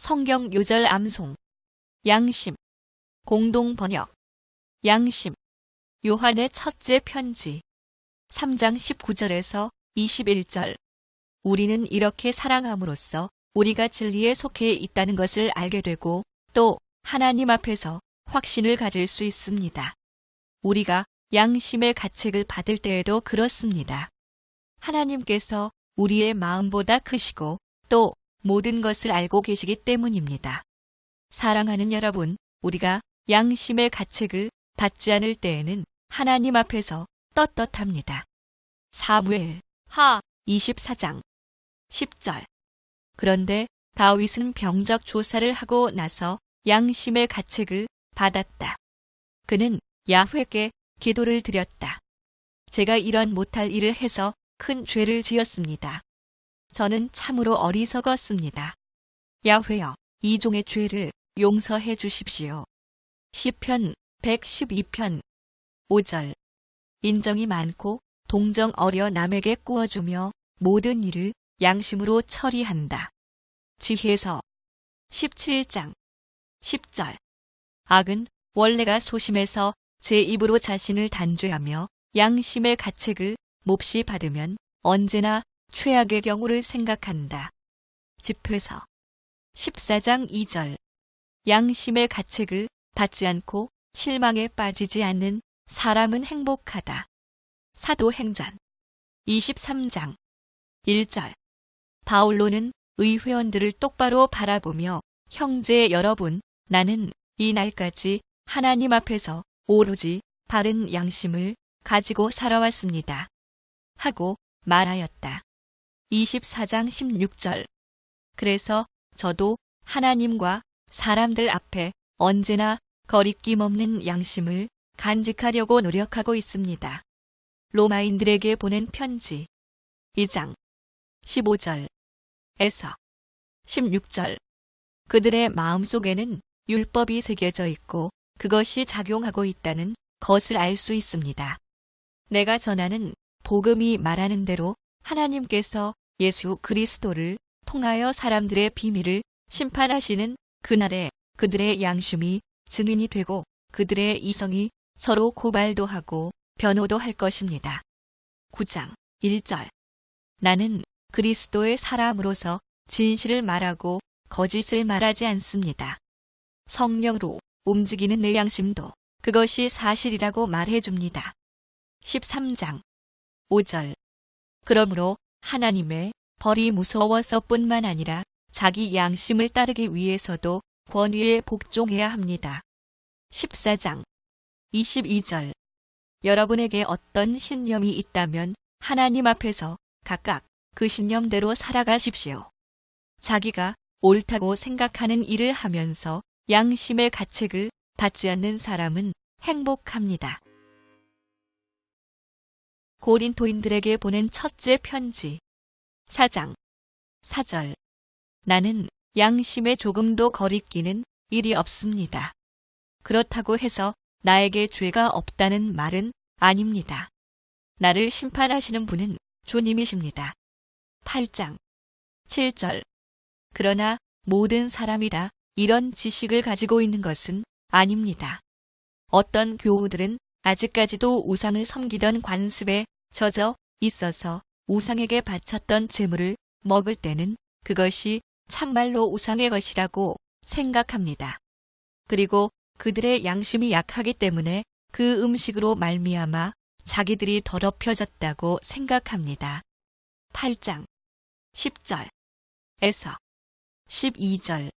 성경 요절 암송. 양심. 공동 번역. 양심. 요한의 첫째 편지. 3장 19절에서 21절. 우리는 이렇게 사랑함으로써 우리가 진리에 속해 있다는 것을 알게 되고 또 하나님 앞에서 확신을 가질 수 있습니다. 우리가 양심의 가책을 받을 때에도 그렇습니다. 하나님께서 우리의 마음보다 크시고 또 모든 것을 알고 계시기 때문입니다. 사랑하는 여러분, 우리가 양심의 가책을 받지 않을 때에는 하나님 앞에서 떳떳합니다. 사무엘 하 24장 10절. 그런데 다윗은 병적 조사를 하고 나서 양심의 가책을 받았다. 그는 야훼께 기도를 드렸다. 제가 이런 못할 일을 해서 큰 죄를 지었습니다. 저는 참으로 어리석었습니다. 야훼여, 이 종의 죄를 용서해 주십시오. 시편 112편 5절. 인정이 많고 동정 어려 남에게 꾸어주며 모든 일을 양심으로 처리한다. 지혜서 17장 10절. 악은 원래가 소심해서 제 입으로 자신을 단죄하며 양심의 가책을 몹시 받으면 언제나 최악의 경우를 생각한다. 집회서 14장 2절. 양심의 가책을 받지 않고 실망에 빠지지 않는 사람은 행복하다. 사도행전 23장 1절. 바울로는 의회원들을 똑바로 바라보며 형제 여러분, 나는 이 날까지 하나님 앞에서 오로지 바른 양심을 가지고 살아왔습니다. 하고 말하였다. 24장 16절. 그래서 저도 하나님과 사람들 앞에 언제나 거리낌 없는 양심을 간직하려고 노력하고 있습니다. 로마인들에게 보낸 편지 2장 15절에서 16절. 그들의 마음속에는 율법이 새겨져 있고 그것이 작용하고 있다는 것을 알 수 있습니다. 내가 전하는 복음이 말하는 대로 하나님께서 예수 그리스도를 통하여 사람들의 비밀을 심판하시는 그날에 그들의 양심이 증인이 되고 그들의 이성이 서로 고발도 하고 변호도 할 것입니다. 9장 1절. 나는 그리스도의 사람으로서 진실을 말하고 거짓을 말하지 않습니다. 성령으로 움직이는 내 양심도 그것이 사실이라고 말해줍니다. 13장 5절. 그러므로 하나님의 벌이 무서워서뿐만 아니라 자기 양심을 따르기 위해서도 권위에 복종해야 합니다. 14장 22절. 여러분에게 어떤 신념이 있다면 하나님 앞에서 각각 그 신념대로 살아가십시오. 자기가 옳다고 생각하는 일을 하면서 양심의 가책을 받지 않는 사람은 행복합니다. 고린토인들에게 보낸 첫째 편지 4장 4절. 나는 양심에 조금도 거리끼는 일이 없습니다. 그렇다고 해서 나에게 죄가 없다는 말은 아닙니다. 나를 심판하시는 분은 주님이십니다. 8장 7절. 그러나 모든 사람이 다 이런 지식을 가지고 있는 것은 아닙니다. 어떤 교우들은 아직까지도 우상을 섬기던 관습에 젖어 있어서 우상에게 바쳤던 제물을 먹을 때는 그것이 참말로 우상의 것이라고 생각합니다. 그리고 그들의 양심이 약하기 때문에 그 음식으로 말미암아 자기들이 더럽혀졌다고 생각합니다. 8장 10절에서 12절.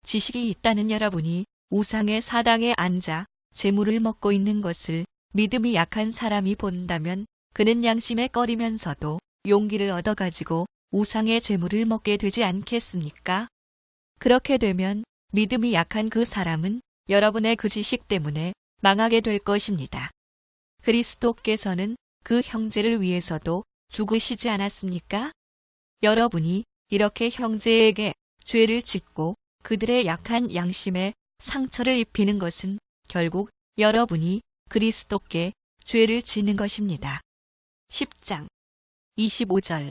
지식이 있다는 여러분이 우상의 사당에 앉아 제물을 먹고 있는 것을 믿음이 약한 사람이 본다면 그는 양심에 꺼리면서도 용기를 얻어가지고 우상의 제물을 먹게 되지 않겠습니까? 그렇게 되면 믿음이 약한 그 사람은 여러분의 그 지식 때문에 망하게 될 것입니다. 그리스도께서는 그 형제를 위해서도 죽으시지 않았습니까? 여러분이 이렇게 형제에게 죄를 짓고 그들의 약한 양심에 상처를 입히는 것은 결국 여러분이 그리스도께 죄를 짓는 것입니다. 10장 25절.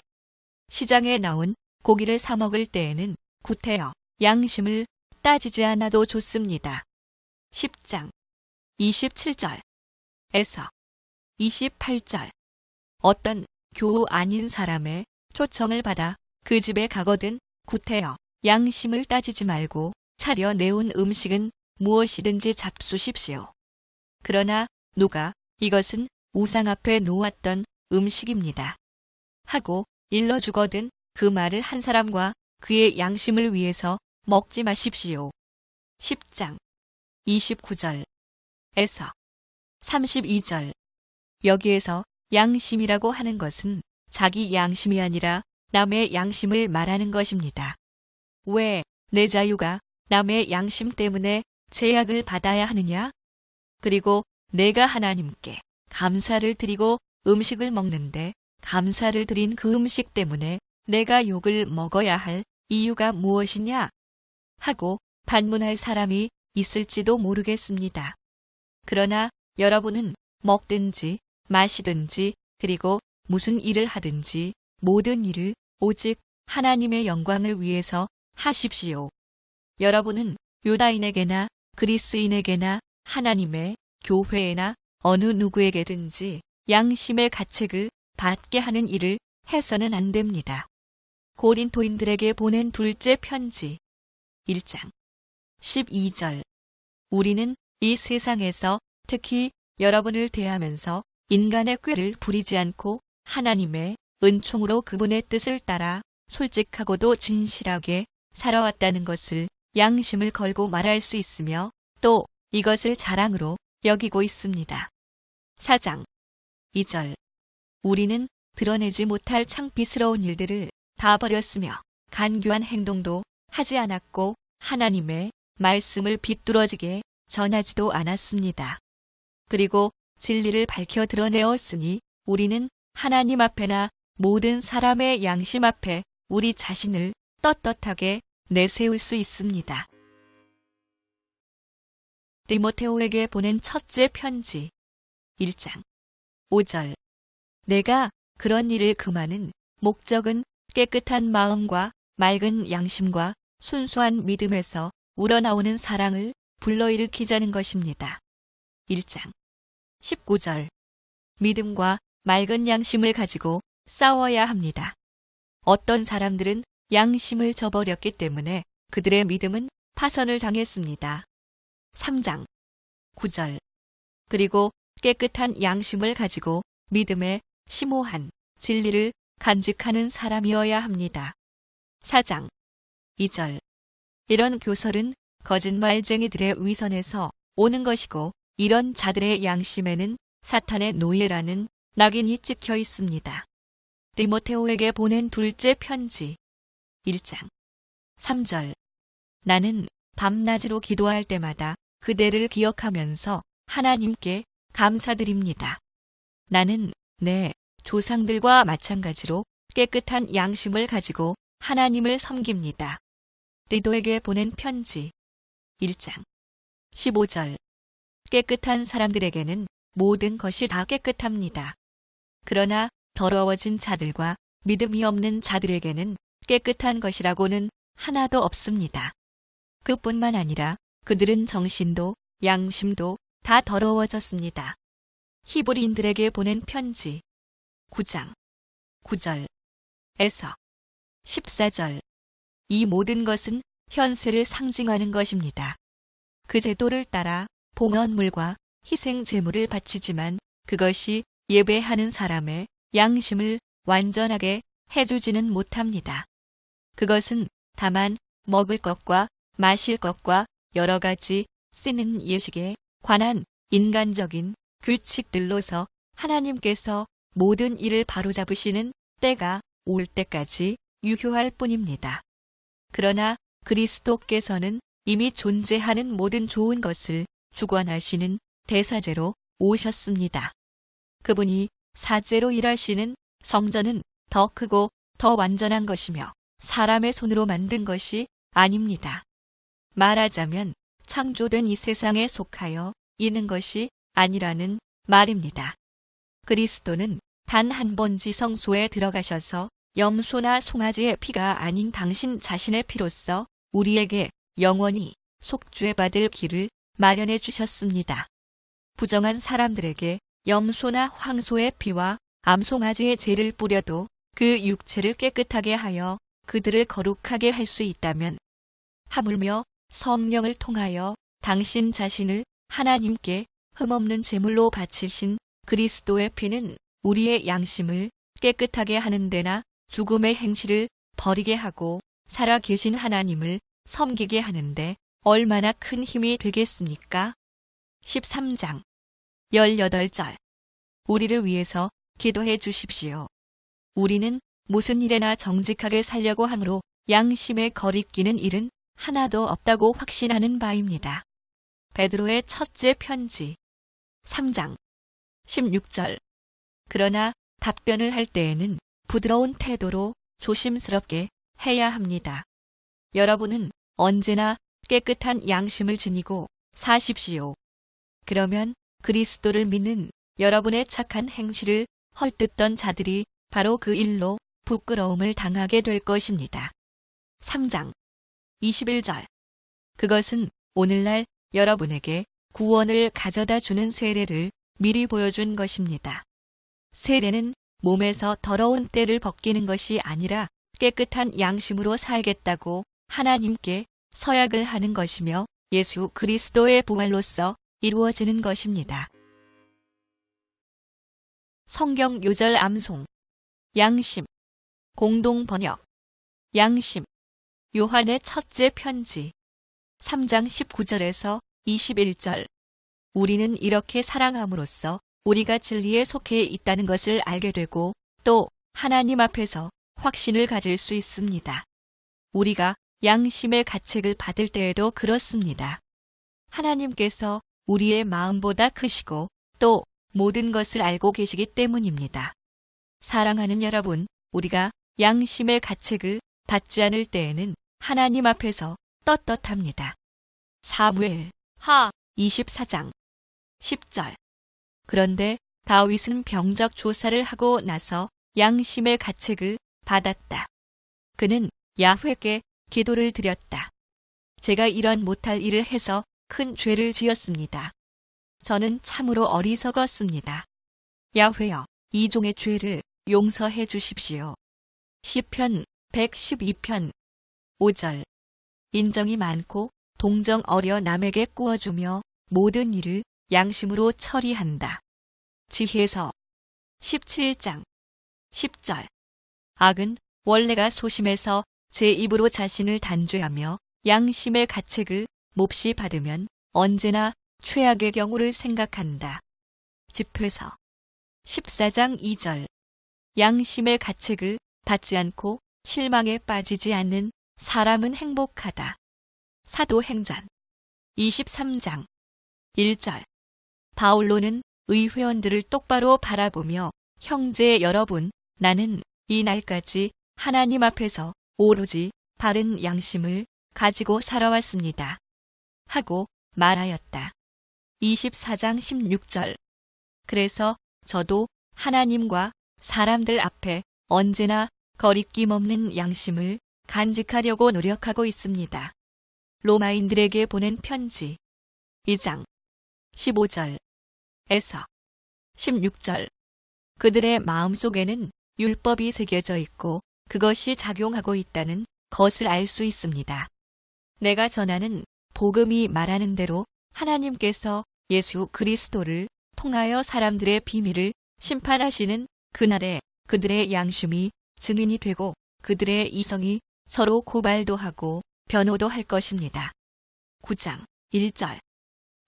시장에 나온 고기를 사 먹을 때에는 구태여 양심을 따지지 않아도 좋습니다. 10장 27절에서 28절. 어떤 교우 아닌 사람의 초청을 받아 그 집에 가거든 구태여 양심을 따지지 말고 차려 내온 음식은 무엇이든지 잡수십시오. 그러나 누가 이것은 우상 앞에 놓았던 음식입니다 하고 일러주거든 그 말을 한 사람과 그의 양심을 위해서 먹지 마십시오. 10장 29절에서 32절. 여기에서 양심이라고 하는 것은 자기 양심이 아니라 남의 양심을 말하는 것입니다. 왜 내 자유가 남의 양심 때문에 제약을 받아야 하느냐? 그리고 내가 하나님께 감사를 드리고 음식을 먹는데 감사를 드린 그 음식 때문에 내가 욕을 먹어야 할 이유가 무엇이냐? 하고 반문할 사람이 있을지도 모르겠습니다. 그러나 여러분은 먹든지 마시든지 그리고 무슨 일을 하든지 모든 일을 오직 하나님의 영광을 위해서 하십시오. 여러분은 유다인에게나 그리스인에게나 하나님의 교회에나 어느 누구에게든지 양심의 가책을 받게 하는 일을 해서는 안 됩니다. 고린토인들에게 보낸 둘째 편지 1장 12절. 우리는 이 세상에서 특히 여러분을 대하면서 인간의 꾀를 부리지 않고 하나님의 은총으로 그분의 뜻을 따라 솔직하고도 진실하게 살아왔다는 것을 양심을 걸고 말할 수 있으며 또 이것을 자랑으로 여기고 있습니다. 4장 2절. 우리는 드러내지 못할 창피스러운 일들을 다 버렸으며 간교한 행동도 하지 않았고 하나님의 말씀을 비뚤어지게 전하지도 않았습니다. 그리고 진리를 밝혀 드러내었으니 우리는 하나님 앞에나 모든 사람의 양심 앞에 우리 자신을 떳떳하게 내세울 수 있습니다. 디모데오에게 보낸 첫째 편지 1장 5절. 내가 그런 일을 금하는 목적은 깨끗한 마음과 맑은 양심과 순수한 믿음에서 우러나오는 사랑을 불러일으키자는 것입니다. 1장 19절. 믿음과 맑은 양심을 가지고 싸워야 합니다. 어떤 사람들은 양심을 저버렸기 때문에 그들의 믿음은 파선을 당했습니다. 3장 9절. 그리고 깨끗한 양심을 가지고 믿음에 심오한 진리를 간직하는 사람이어야 합니다. 4장 2절. 이런 교설은 거짓말쟁이들의 위선에서 오는 것이고 이런 자들의 양심에는 사탄의 노예라는 낙인이 찍혀 있습니다. 디모데오에게 보낸 둘째 편지 1장 3절. 나는 밤낮으로 기도할 때마다 그대를 기억하면서 하나님께 감사드립니다. 나는 내 조상들과 마찬가지로 깨끗한 양심을 가지고 하나님을 섬깁니다. 디도에게 보낸 편지 1장 15절. 깨끗한 사람들에게는 모든 것이 다 깨끗합니다. 그러나 더러워진 자들과 믿음이 없는 자들에게는 깨끗한 것이라고는 하나도 없습니다. 그뿐만 아니라 그들은 정신도 양심도 다 더러워졌습니다. 히브리인들에게 보낸 편지 9장 9절에서 14절. 이 모든 것은 현세를 상징하는 것입니다. 그 제도를 따라 봉헌물과 희생 제물을 바치지만 그것이 예배하는 사람의 양심을 완전하게 해주지는 못합니다. 그것은 다만 먹을 것과 마실 것과 여러 가지 쓰는 예식에 관한 인간적인 규칙들로서 하나님께서 모든 일을 바로잡으시는 때가 올 때까지 유효할 뿐입니다. 그러나 그리스도께서는 이미 존재하는 모든 좋은 것을 주관하시는 대사제로 오셨습니다. 그분이 사제로 일하시는 성전은 더 크고 더 완전한 것이며 사람의 손으로 만든 것이 아닙니다. 말하자면 창조된 이 세상에 속하여 있는 것이 아니라는 말입니다. 그리스도는 단 한 번 지성소에 들어가셔서 염소나 송아지의 피가 아닌 당신 자신의 피로써 우리에게 영원히 속죄받을 길을 마련해 주셨습니다. 부정한 사람들에게 염소나 황소의 피와 암송아지의 재를 뿌려도 그 육체를 깨끗하게 하여 그들을 거룩하게 할 수 있다면 하물며 성령을 통하여 당신 자신을 하나님께 흠없는 제물로 바치신 그리스도의 피는 우리의 양심을 깨끗하게 하는 데나 죽음의 행실을 버리게 하고 살아계신 하나님을 섬기게 하는데 얼마나 큰 힘이 되겠습니까? 13장 18절 우리를 위해서 기도해 주십시오. 우리는 무슨 일에나 정직하게 살려고 하므로 양심에 거리끼는 일은 하나도 없다고 확신하는 바입니다. 베드로의 첫째 편지 3장 16절 그러나 답변을 할 때에는 부드러운 태도로 조심스럽게 해야 합니다. 여러분은 언제나 깨끗한 양심을 지니고 사십시오. 그러면 그리스도를 믿는 여러분의 착한 행실을 헐뜯던 자들이 바로 그 일로 부끄러움을 당하게 될 것입니다. 3장 21절 그것은 오늘날 여러분에게 구원을 가져다 주는 세례를 미리 보여준 것입니다. 세례는 몸에서 더러운 때를 벗기는 것이 아니라 깨끗한 양심으로 살겠다고 하나님께 서약을 하는 것이며 예수 그리스도의 부활로서 이루어지는 것입니다. 성경 요절 암송 양심 공동 번역 양심 요한의 첫째 편지 3장 19절에서 21절 우리는 이렇게 사랑함으로써 우리가 진리에 속해 있다는 것을 알게 되고 또 하나님 앞에서 확신을 가질 수 있습니다. 우리가 양심의 가책을 받을 때에도 그렇습니다. 하나님께서 우리의 마음보다 크시고 또 모든 것을 알고 계시기 때문입니다. 사랑하는 여러분, 우리가 양심의 가책을 받지 않을 때에는 하나님 앞에서 떳떳합니다. 사무엘 하 24장 10절 그런데 다윗은 병적 조사를 하고 나서 양심의 가책을 받았다. 그는 야훼께 기도를 드렸다. 제가 이런 못할 일을 해서 큰 죄를 지었습니다. 저는 참으로 어리석었습니다. 야훼여, 이 종의 죄를 용서해 주십시오. 시편 112편 5절 인정이 많고 동정 어려 남에게 꾸어주며 모든 일을 양심으로 처리한다. 지혜서 17장 10절 악은 원래가 소심해서 제 입으로 자신을 단죄하며 양심의 가책을 몹시 받으면 언제나 최악의 경우를 생각한다. 집회서 14장 2절 양심의 가책을 받지 않고 실망에 빠지지 않는 사람은 행복하다. 사도행전 23장 1절 바울로는 의회원들을 똑바로 바라보며 형제 여러분, 나는 이 날까지 하나님 앞에서 오로지 바른 양심을 가지고 살아왔습니다. 하고 말하였다. 24장 16절 그래서 저도 하나님과 사람들 앞에 언제나 거리낌 없는 양심을 간직하려고 노력하고 있습니다. 로마인들에게 보낸 편지 2장 15절에서 16절 그들의 마음속에는 율법이 새겨져 있고 그것이 작용하고 있다는 것을 알 수 있습니다. 내가 전하는 복음이 말하는 대로 하나님께서 예수 그리스도를 통하여 사람들의 비밀을 심판하시는 그날에 그들의 양심이 증인이 되고 그들의 이성이 서로 고발도 하고 변호도 할 것입니다. 9장 1절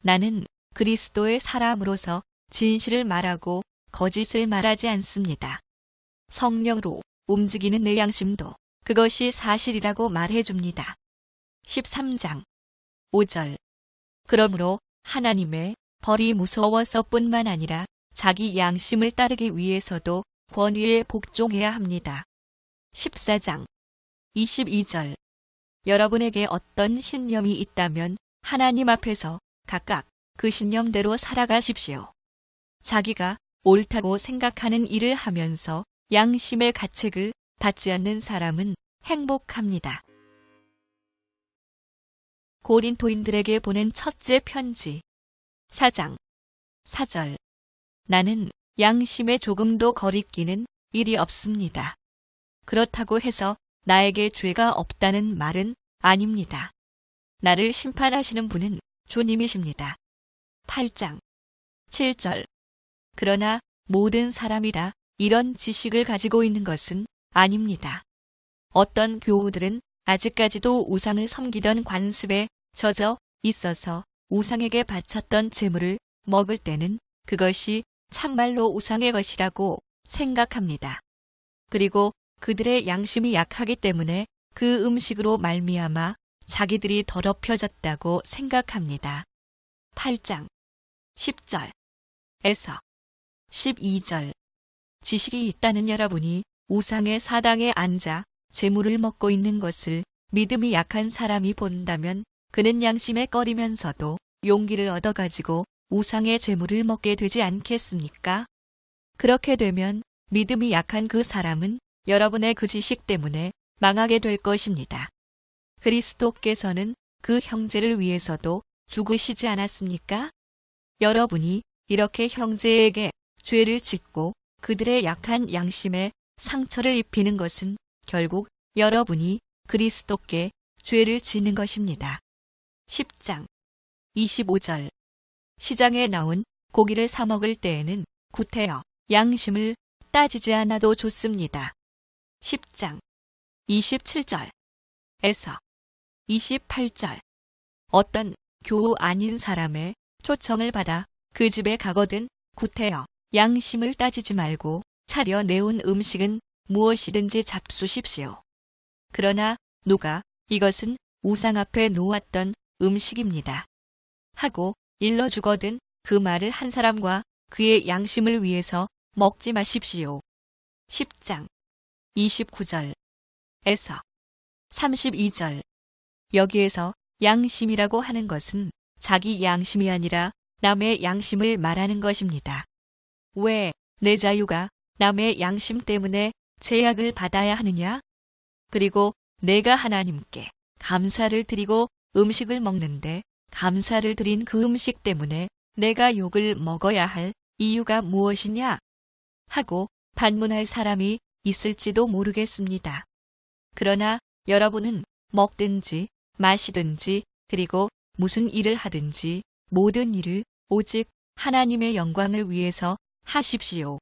나는 그리스도의 사람으로서 진실을 말하고 거짓을 말하지 않습니다. 성령으로 움직이는 내 양심도 그것이 사실이라고 말해줍니다. 13장 5절 그러므로 하나님의 벌이 무서워서뿐만 아니라 자기 양심을 따르기 위해서도 권위에 복종해야 합니다. 14장 22절 여러분에게 어떤 신념이 있다면 하나님 앞에서 각각 그 신념대로 살아가십시오. 자기가 옳다고 생각하는 일을 하면서 양심의 가책을 받지 않는 사람은 행복합니다. 고린토인들에게 보낸 첫째 편지 4장 4절. 나는 양심에 조금도 거리끼는 일이 없습니다. 그렇다고 해서 나에게 죄가 없다는 말은 아닙니다. 나를 심판하시는 분은 주님이십니다. 8장 7절. 그러나 모든 사람이 다 이런 지식을 가지고 있는 것은 아닙니다. 어떤 교우들은 아직까지도 우상을 섬기던 관습에 젖어 있어서 우상에게 바쳤던 제물을 먹을 때는 그것이 참말로 우상의 것이라고 생각합니다. 그리고 그들의 양심이 약하기 때문에 그 음식으로 말미암아 자기들이 더럽혀졌다고 생각합니다. 8장 10절에서 12절. 지식이 있다는 여러분이 우상의 사당에 앉아 제물을 먹고 있는 것을 믿음이 약한 사람이 본다면 그는 양심에 꺼리면서도 용기를 얻어가지고 우상의 제물을 먹게 되지 않겠습니까? 그렇게 되면 믿음이 약한 그 사람은 여러분의 그 지식 때문에 망하게 될 것입니다. 그리스도께서는 그 형제를 위해서도 죽으시지 않았습니까? 여러분이 이렇게 형제에게 죄를 짓고 그들의 약한 양심에 상처를 입히는 것은 결국 여러분이 그리스도께 죄를 짓는 것입니다. 10장 25절. 시장에 나온 고기를 사 먹을 때에는 구태여 양심을 따지지 않아도 좋습니다. 10장 27절에서 28절. 어떤 교우 아닌 사람의 초청을 받아 그 집에 가거든 구태여 양심을 따지지 말고 차려 내온 음식은 무엇이든지 잡수십시오. 그러나 누가 이것은 우상 앞에 놓았던 음식입니다 하고 일러주거든 그 말을 한 사람과 그의 양심을 위해서 먹지 마십시오. 10장 29절에서 32절. 여기에서 양심이라고 하는 것은 자기 양심이 아니라 남의 양심을 말하는 것입니다. 왜 내 자유가 남의 양심 때문에 제약을 받아야 하느냐? 그리고 내가 하나님께 감사를 드리고 음식을 먹는데 감사를 드린 그 음식 때문에 내가 욕을 먹어야 할 이유가 무엇이냐? 하고 반문할 사람이 있을지도 모르겠습니다. 그러나 여러분은 먹든지 마시든지 그리고 무슨 일을 하든지 모든 일을 오직 하나님의 영광을 위해서 하십시오.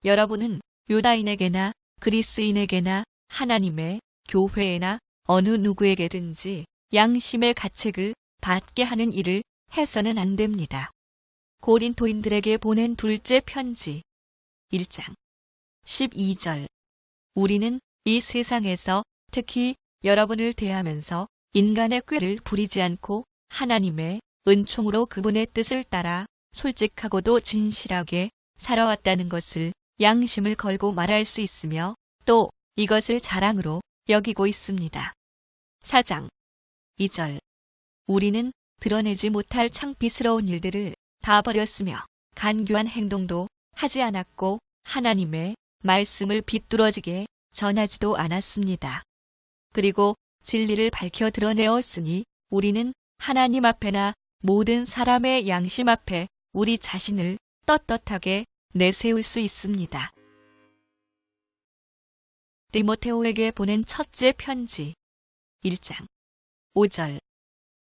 여러분은 유다인에게나 그리스인에게나 하나님의 교회에나 어느 누구에게든지 양심의 가책을 받게 하는 일을 해서는 안 됩니다. 고린토인들에게 보낸 둘째 편지 1장 12절. 우리는 이 세상에서 특히 여러분을 대하면서 인간의 꾀를 부리지 않고 하나님의 은총으로 그분의 뜻을 따라 솔직하고도 진실하게 살아왔다는 것을 양심을 걸고 말할 수 있으며 또 이것을 자랑으로 여기고 있습니다. 4장 2절. 우리는 드러내지 못할 창피스러운 일들을 다 버렸으며 간교한 행동도 하지 않았고 하나님의 말씀을 비뚤어지게 전하지도 않았습니다. 그리고 진리를 밝혀 드러내었으니 우리는 하나님 앞에나 모든 사람의 양심 앞에 우리 자신을 떳떳하게 내세울 수 있습니다. 디모데오에게 보낸 첫째 편지 1장 5절.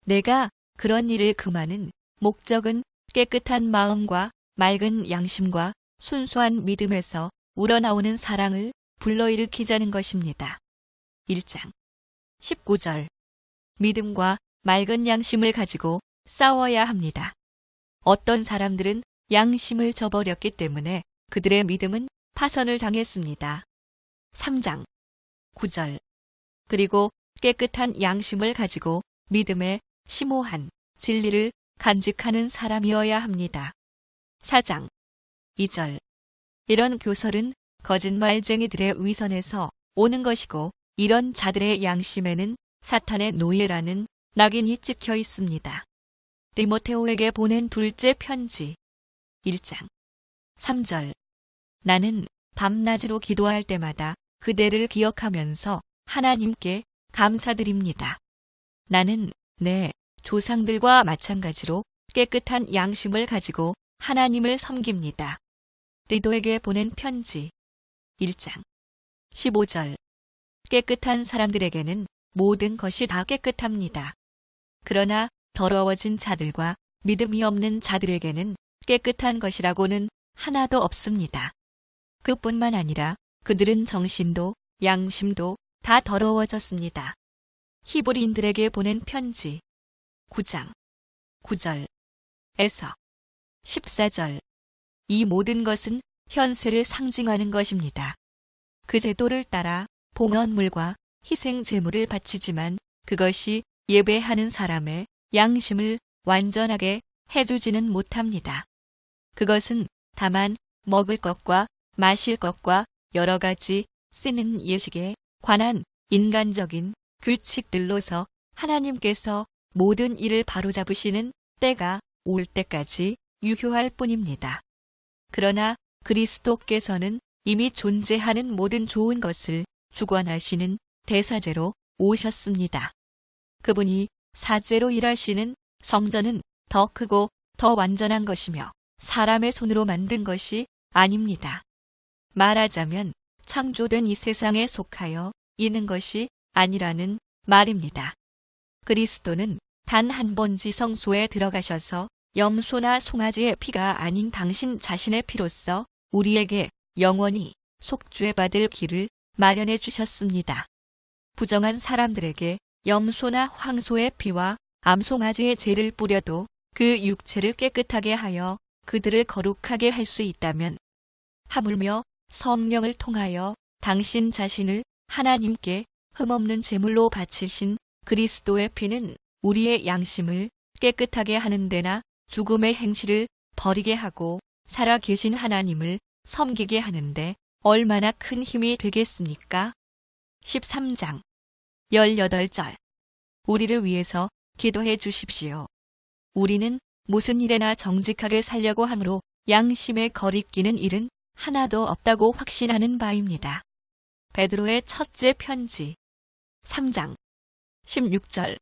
내가 그런 일을 금하는 목적은 깨끗한 마음과 맑은 양심과 순수한 믿음에서 우러나오는 사랑을 불러일으키자는 것입니다. 1장 19절. 믿음과 맑은 양심을 가지고 싸워야 합니다. 어떤 사람들은 양심을 저버렸기 때문에 그들의 믿음은 파선을 당했습니다. 3장 9절. 그리고 깨끗한 양심을 가지고 믿음에 심오한 진리를 간직하는 사람이어야 합니다. 4장 2절. 이런 교설은 거짓말쟁이들의 위선에서 오는 것이고 이런 자들의 양심에는 사탄의 노예라는 낙인이 찍혀 있습니다. 디모데오에게 보낸 둘째 편지 1장 3절. 나는 밤낮으로 기도할 때마다 그대를 기억하면서 하나님께 감사드립니다. 나는 내 조상들과 마찬가지로 깨끗한 양심을 가지고 하나님을 섬깁니다. 디도에게 보낸 편지 1장 15절. 깨끗한 사람들에게는 모든 것이 다 깨끗합니다. 그러나 더러워진 자들과 믿음이 없는 자들에게는 깨끗한 것이라고는 하나도 없습니다. 그뿐만 아니라 그들은 정신도 양심도 다 더러워졌습니다. 히브리인들에게 보낸 편지 9장 9절에서 14절. 이 모든 것은 현세를 상징하는 것입니다. 그 제도를 따라 봉헌물과 희생 제물을 바치지만 그것이 예배하는 사람의 양심을 완전하게 해주지는 못합니다. 그것은 다만 먹을 것과 마실 것과 여러 가지 쓰는 예식에 관한 인간적인 규칙들로서 하나님께서 모든 일을 바로잡으시는 때가 올 때까지 유효할 뿐입니다. 그러나 그리스도께서는 이미 존재하는 모든 좋은 것을 주관하시는 대사제로 오셨습니다. 그분이 사제로 일하시는 성전은 더 크고 더 완전한 것이며 사람의 손으로 만든 것이 아닙니다. 말하자면 창조된 이 세상에 속하여 있는 것이 아니라는 말입니다. 그리스도는 단 한 번 지성소에 들어가셔서 염소나 송아지의 피가 아닌 당신 자신의 피로써 우리에게 영원히 속죄받을 길을 마련해 주셨습니다. 부정한 사람들에게 염소나 황소의 피와 암송아지의 재를 뿌려도 그 육체를 깨끗하게 하여 그들을 거룩하게 할 수 있다면 하물며 성령을 통하여 당신 자신을 하나님께 흠없는 제물로 바치신 그리스도의 피는 우리의 양심을 깨끗하게 하는 데나 죽음의 행실을 버리게 하고 살아 계신 하나님을 섬기게 하는데 얼마나 큰 힘이 되겠습니까? 13장 18절. 우리를 위해서 기도해 주십시오. 우리는 무슨 일에나 정직하게 살려고 하므로 양심에 거리끼는 일은 하나도 없다고 확신하는 바입니다. 베드로의 첫째 편지 3장 16절.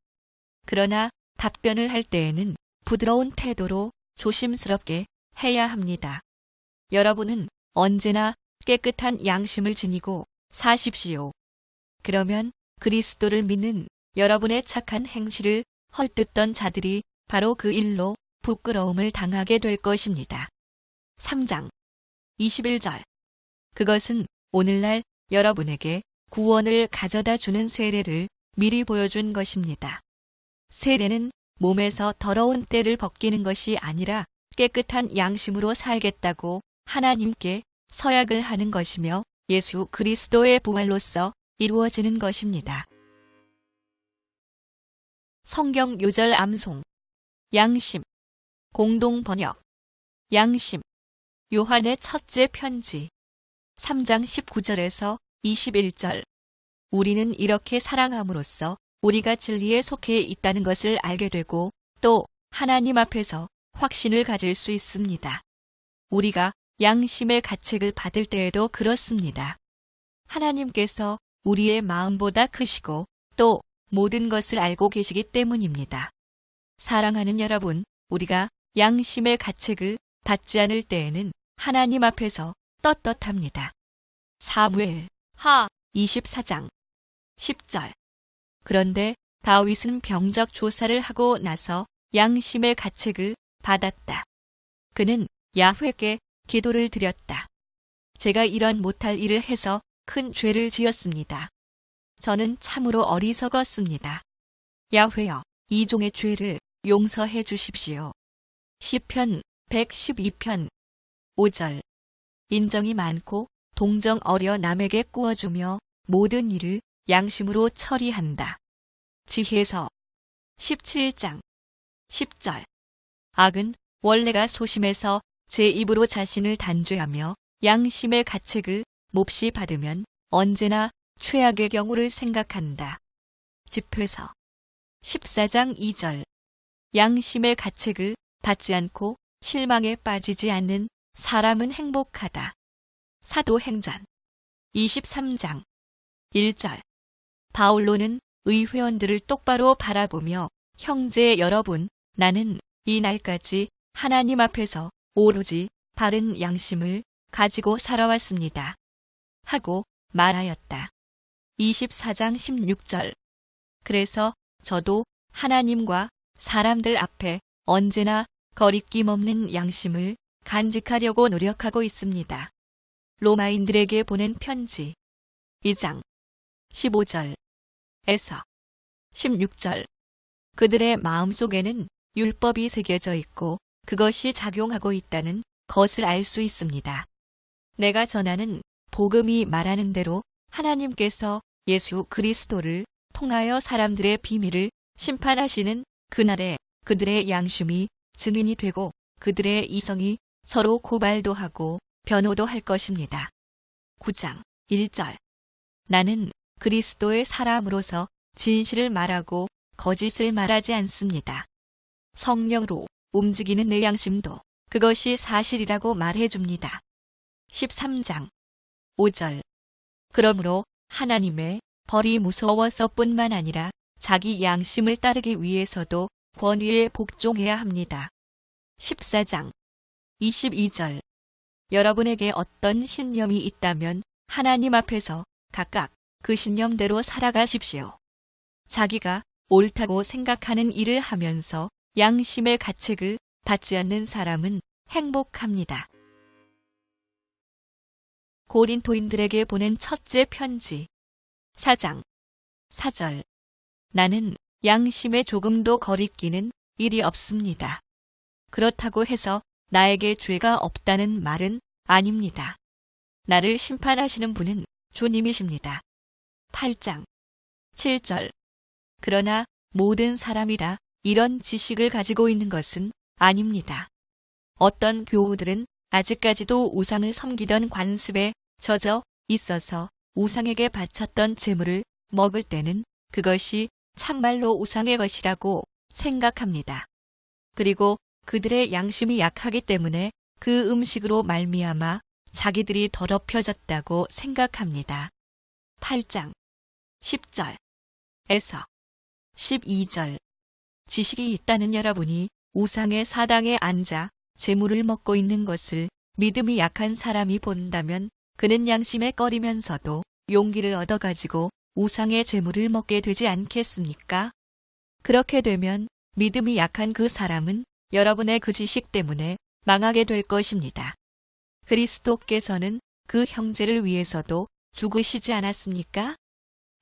그러나 답변을 할 때에는 부드러운 태도로 조심스럽게 해야 합니다. 여러분은 언제나 깨끗한 양심을 지니고 사십시오. 그러면 그리스도를 믿는 여러분의 착한 행실을 헐뜯던 자들이 바로 그 일로 부끄러움을 당하게 될 것입니다. 3장 21절. 그것은 오늘날 여러분에게 구원을 가져다 주는 세례를 미리 보여준 것입니다. 세례는 몸에서 더러운 때를 벗기는 것이 아니라 깨끗한 양심으로 살겠다고 하나님께 서약을 하는 것이며 예수 그리스도의 부활로서 이루어지는 것입니다. 성경 요절 암송. 양심. 공동 번역. 양심. 요한의 첫째 편지 3장 19절에서 21절. 우리는 이렇게 사랑함으로써 우리가 진리에 속해 있다는 것을 알게 되고 또 하나님 앞에서 확신을 가질 수 있습니다. 우리가 양심의 가책을 받을 때에도 그렇습니다. 하나님께서 우리의 마음보다 크시고 또 모든 것을 알고 계시기 때문입니다. 사랑하는 여러분, 우리가 양심의 가책을 받지 않을 때에는 하나님 앞에서 떳떳합니다. 사무엘 하 24장 10절. 그런데 다윗은 병적 조사를 하고 나서 양심의 가책을 받았다. 그는 야훼께 기도를 드렸다. 제가 이런 못할 일을 해서 큰 죄를 지었습니다. 저는 참으로 어리석었습니다. 야훼여, 이 종의 죄를 용서해 주십시오. 시편 112편 5절. 인정이 많고 동정 어려 남에게 꾸어주며 모든 일을 양심으로 처리한다. 지혜서 17장 10절. 악은 원래가 소심해서 제 입으로 자신을 단죄하며 양심의 가책을 몹시 받으면 언제나 최악의 경우를 생각한다. 집회서 14장 2절. 양심의 가책을 받지 않고 실망에 빠지지 않는 사람은 행복하다. 사도행전 23장 1절. 바울로는 의회원들을 똑바로 바라보며 형제 여러분, 나는 이 날까지 하나님 앞에서 오로지 바른 양심을 가지고 살아왔습니다. 하고 말하였다. 24장 16절. 그래서 저도 하나님과 사람들 앞에 언제나 거리낌 없는 양심을 간직하려고 노력하고 있습니다. 로마인들에게 보낸 편지 2장 15절에서 16절. 그들의 마음속에는 율법이 새겨져 있고 그것이 작용하고 있다는 것을 알 수 있습니다. 내가 전하는 복음이 말하는 대로 하나님께서 예수 그리스도를 통하여 사람들의 비밀을 심판하시는 그날에 그들의 양심이 증인이 되고 그들의 이성이 서로 고발도 하고 변호도 할 것입니다. 9장 1절. 나는 그리스도의 사람으로서 진실을 말하고 거짓을 말하지 않습니다. 성령으로 움직이는 내 양심도 그것이 사실이라고 말해줍니다. 13장 5절. 그러므로 하나님의 벌이 무서워서뿐만 아니라 자기 양심을 따르기 위해서도 권위에 복종해야 합니다. 14장 22절. 여러분에게 어떤 신념이 있다면 하나님 앞에서 각각 그 신념대로 살아가십시오. 자기가 옳다고 생각하는 일을 하면서 양심의 가책을 받지 않는 사람은 행복합니다. 고린토인들에게 보낸 첫째 편지 4장 4절. 나는 양심에 조금도 거리끼는 일이 없습니다. 그렇다고 해서 나에게 죄가 없다는 말은 아닙니다. 나를 심판하시는 분은 주님이십니다. 8장 7절. 그러나 모든 사람이 다 이런 지식을 가지고 있는 것은 아닙니다. 어떤 교우들은 아직까지도 우상을 섬기던 관습에 젖어 있어서 우상에게 바쳤던 제물을 먹을 때는 그것이 참말로 우상의 것이라고 생각합니다. 그리고 그들의 양심이 약하기 때문에 그 음식으로 말미암아 자기들이 더럽혀졌다고 생각합니다. 8장 10절에서 12절. 지식이 있다는 여러분이 우상의 사당에 앉아 제물을 먹고 있는 것을 믿음이 약한 사람이 본다면 그는 양심에 꺼리면서도 용기를 얻어가지고 우상의 제물을 먹게 되지 않겠습니까? 그렇게 되면 믿음이 약한 그 사람은 여러분의 그 지식 때문에 망하게 될 것입니다. 그리스도께서는 그 형제를 위해서도 죽으시지 않았습니까?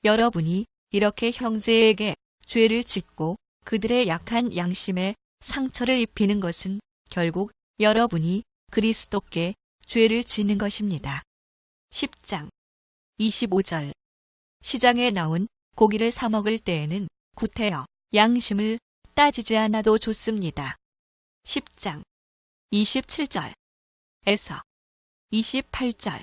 여러분이 이렇게 형제에게 죄를 짓고 그들의 약한 양심에 상처를 입히는 것은 결국 여러분이 그리스도께 죄를 짓는 것입니다. 10장 25절. 시장에 나온 고기를 사 먹을 때에는 구태여 양심을 따지지 않아도 좋습니다. 10장 27절에서 28절.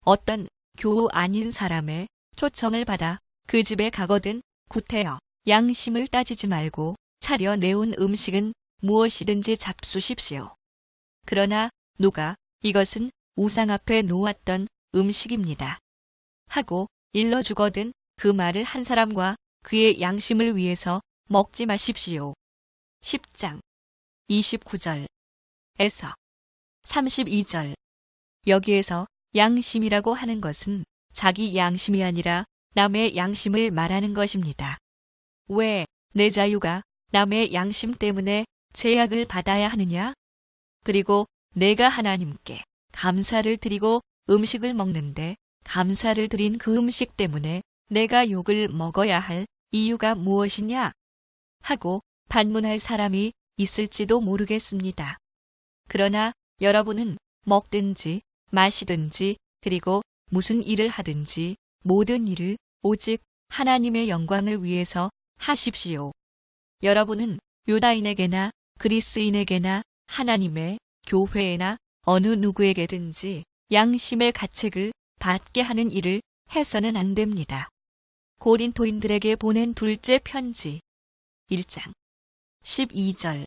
어떤 교우 아닌 사람의 초청을 받아 그 집에 가거든 구태여 양심을 따지지 말고 차려내온 음식은 무엇이든지 잡수십시오. 그러나 누가 이것은 우상 앞에 놓았던 음식입니다. 하고 일러주거든 그 말을 한 사람과 그의 양심을 위해서 먹지 마십시오. 10장 29절에서 32절. 여기에서 양심이라고 하는 것은 자기 양심이 아니라 남의 양심을 말하는 것입니다. 왜 내 자유가 남의 양심 때문에 제약을 받아야 하느냐? 그리고 내가 하나님께 감사를 드리고 음식을 먹는데 감사를 드린 그 음식 때문에 내가 욕을 먹어야 할 이유가 무엇이냐? 하고 반문할 사람이 있을지도 모르겠습니다. 그러나 여러분은 먹든지 마시든지 그리고 무슨 일을 하든지 모든 일을 오직 하나님의 영광을 위해서 하십시오. 여러분은 유다인에게나 그리스인에게나 하나님의 교회에나 어느 누구에게든지 양심의 가책을 받게 하는 일을 해서는 안 됩니다. 고린토인들에게 보낸 둘째 편지 1장 12절.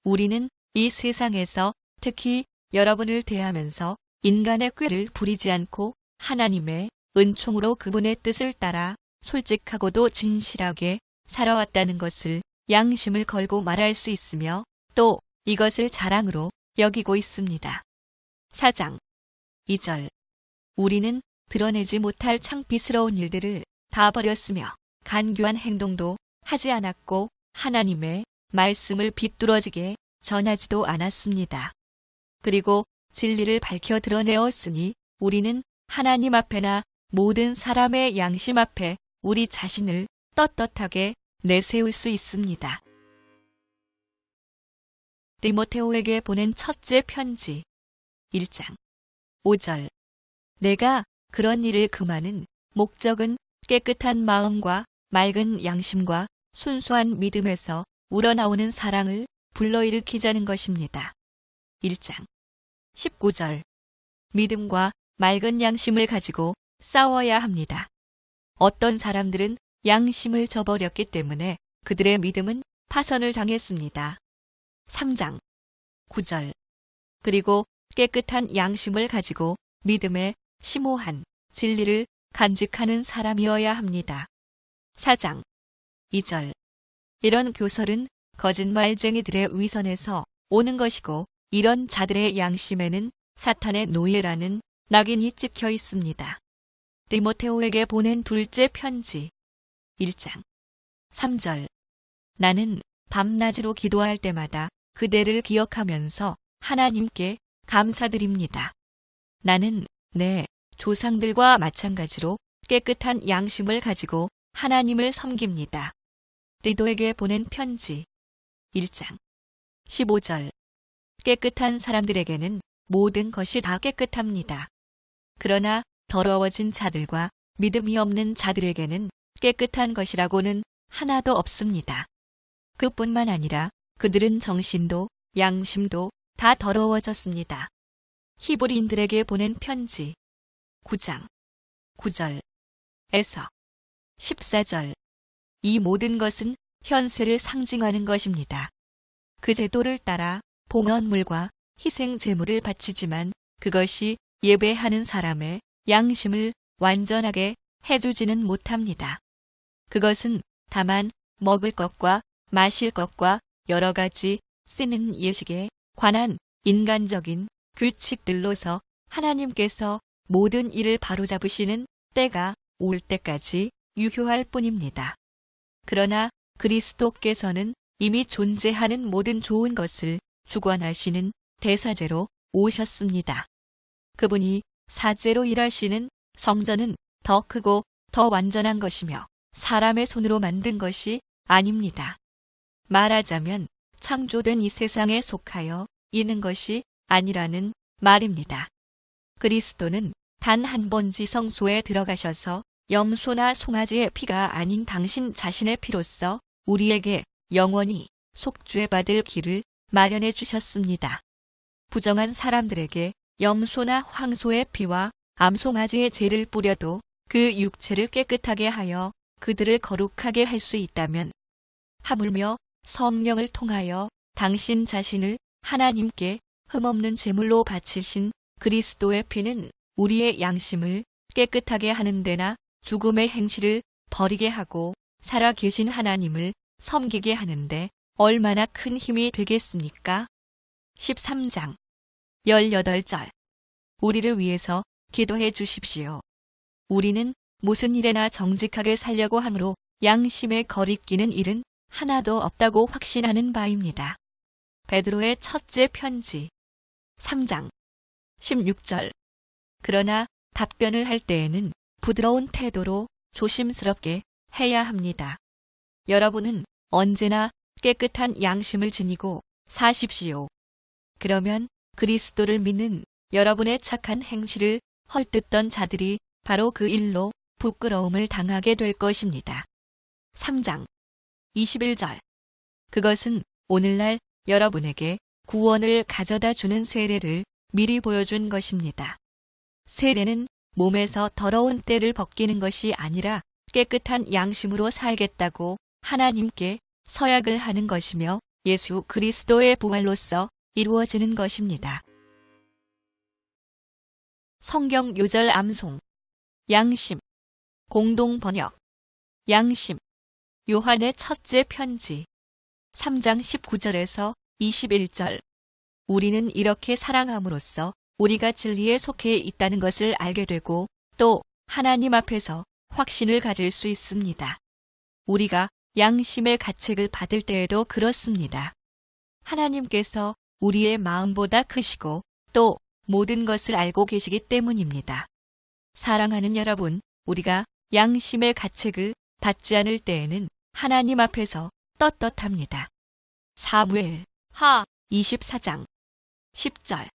우리는 이 세상에서 특히 여러분을 대하면서 인간의 꾀를 부리지 않고 하나님의 은총으로 그분의 뜻을 따라 솔직하고도 진실하게 살아왔다는 것을 양심을 걸고 말할 수 있으며 또 이것을 자랑으로 여기고 있습니다. 4장 2절 우리는 드러내지 못할 창피스러운 일들을 다 버렸으며 간교한 행동도 하지 않았고 하나님의 말씀을 비뚤어지게 전하지도 않았습니다. 그리고 진리를 밝혀 드러내었으니 우리는 하나님 앞에나 모든 사람의 양심 앞에 우리 자신을 떳떳하게 내세울 수 있습니다. 디모데오에게 보낸 첫째 편지 1장 5절 내가 그런 일을 금하는 목적은 깨끗한 마음과 맑은 양심과 순수한 믿음에서 우러나오는 사랑을 불러일으키자는 것입니다. 1장 19절 믿음과 맑은 양심을 가지고 싸워야 합니다. 어떤 사람들은 양심을 저버렸기 때문에 그들의 믿음은 파선을 당했습니다. 3장 9절 그리고 깨끗한 양심을 가지고 믿음에 심오한 진리를 간직하는 사람이어야 합니다. 4장 2절 이런 교설은 거짓말쟁이들의 위선에서 오는 것이고 이런 자들의 양심에는 사탄의 노예라는 낙인이 찍혀 있습니다. 디모데오에게 보낸 둘째 편지 1장 3절 나는 밤낮으로 기도할 때마다 그대를 기억하면서 하나님께 감사드립니다. 나는 내 조상들과 마찬가지로 깨끗한 양심을 가지고 하나님을 섬깁니다. 디도에게 보낸 편지 1장 15절 깨끗한 사람들에게는 모든 것이 다 깨끗합니다. 그러나 더러워진 자들과 믿음이 없는 자들에게는 깨끗한 것이라고는 하나도 없습니다. 그뿐만 아니라 그들은 정신도 양심도 다 더러워졌습니다. 히브리인들에게 보낸 편지 9장 9절에서 14절 이 모든 것은 현세를 상징하는 것입니다. 그 제도를 따라 봉헌물과 희생 제물을 바치지만 그것이 예배하는 사람의 양심을 완전하게 해주지는 못합니다. 그것은 다만 먹을 것과 마실 것과 여러 가지 쓰는 예식에 관한 인간적인 규칙들로서 하나님께서 모든 일을 바로잡으시는 때가 올 때까지 유효할 뿐입니다. 그러나 그리스도께서는 이미 존재하는 모든 좋은 것을 주관하시는 대사제로 오셨습니다. 그분이 사제로 일하시는 성전은 더 크고 더 완전한 것이며 사람의 손으로 만든 것이 아닙니다. 말하자면 창조된 이 세상에 속하여 있는 것이 아니라는 말입니다. 그리스도는 단 한 번 지성소에 들어가셔서 염소나 송아지의 피가 아닌 당신 자신의 피로써 우리에게 영원히 속죄받을 길을 마련해 주셨습니다. 부정한 사람들에게 염소나 황소의 피와 암송아지의 죄를 뿌려도 그 육체를 깨끗하게 하여 그들을 거룩하게 할 수 있다면 하물며 성령을 통하여 당신 자신을 하나님께 흠없는 제물로 바치신 그리스도의 피는 우리의 양심을 깨끗하게 하는 데나 죽음의 행실을 버리게 하고 살아 계신 하나님을 섬기게 하는데 얼마나 큰 힘이 되겠습니까? 13장 18절 우리를 위해서 기도해 주십시오. 우리는 무슨 일에나 정직하게 살려고 하므로 양심에 거리끼는 일은 하나도 없다고 확신하는 바입니다. 베드로의 첫째 편지 3장 16절 그러나 답변을 할 때에는 부드러운 태도로 조심스럽게 해야 합니다. 여러분은 언제나 깨끗한 양심을 지니고 사십시오. 그러면 그리스도를 믿는 여러분의 착한 행실을 헐뜯던 자들이 바로 그 일로 부끄러움을 당하게 될 것입니다. 3장 21절 그것은 오늘날 여러분에게 구원을 가져다 주는 세례를 미리 보여준 것입니다. 세례는 몸에서 더러운 때를 벗기는 것이 아니라 깨끗한 양심으로 살겠다고 하나님께 서약을 하는 것이며 예수 그리스도의 부활로서 이루어지는 것입니다. 성경 요절 암송 양심 공동 번역 양심 요한의 첫째 편지 3장 19절에서 21절. 우리는 이렇게 사랑함으로써 우리가 진리에 속해 있다는 것을 알게 되고 또 하나님 앞에서 확신을 가질 수 있습니다. 우리가 양심의 가책을 받을 때에도 그렇습니다. 하나님께서 우리의 마음보다 크시고 또 모든 것을 알고 계시기 때문입니다. 사랑하는 여러분, 우리가 양심의 가책을 받지 않을 때에는 하나님 앞에서 떳떳합니다. 사무엘 하 24장 10절.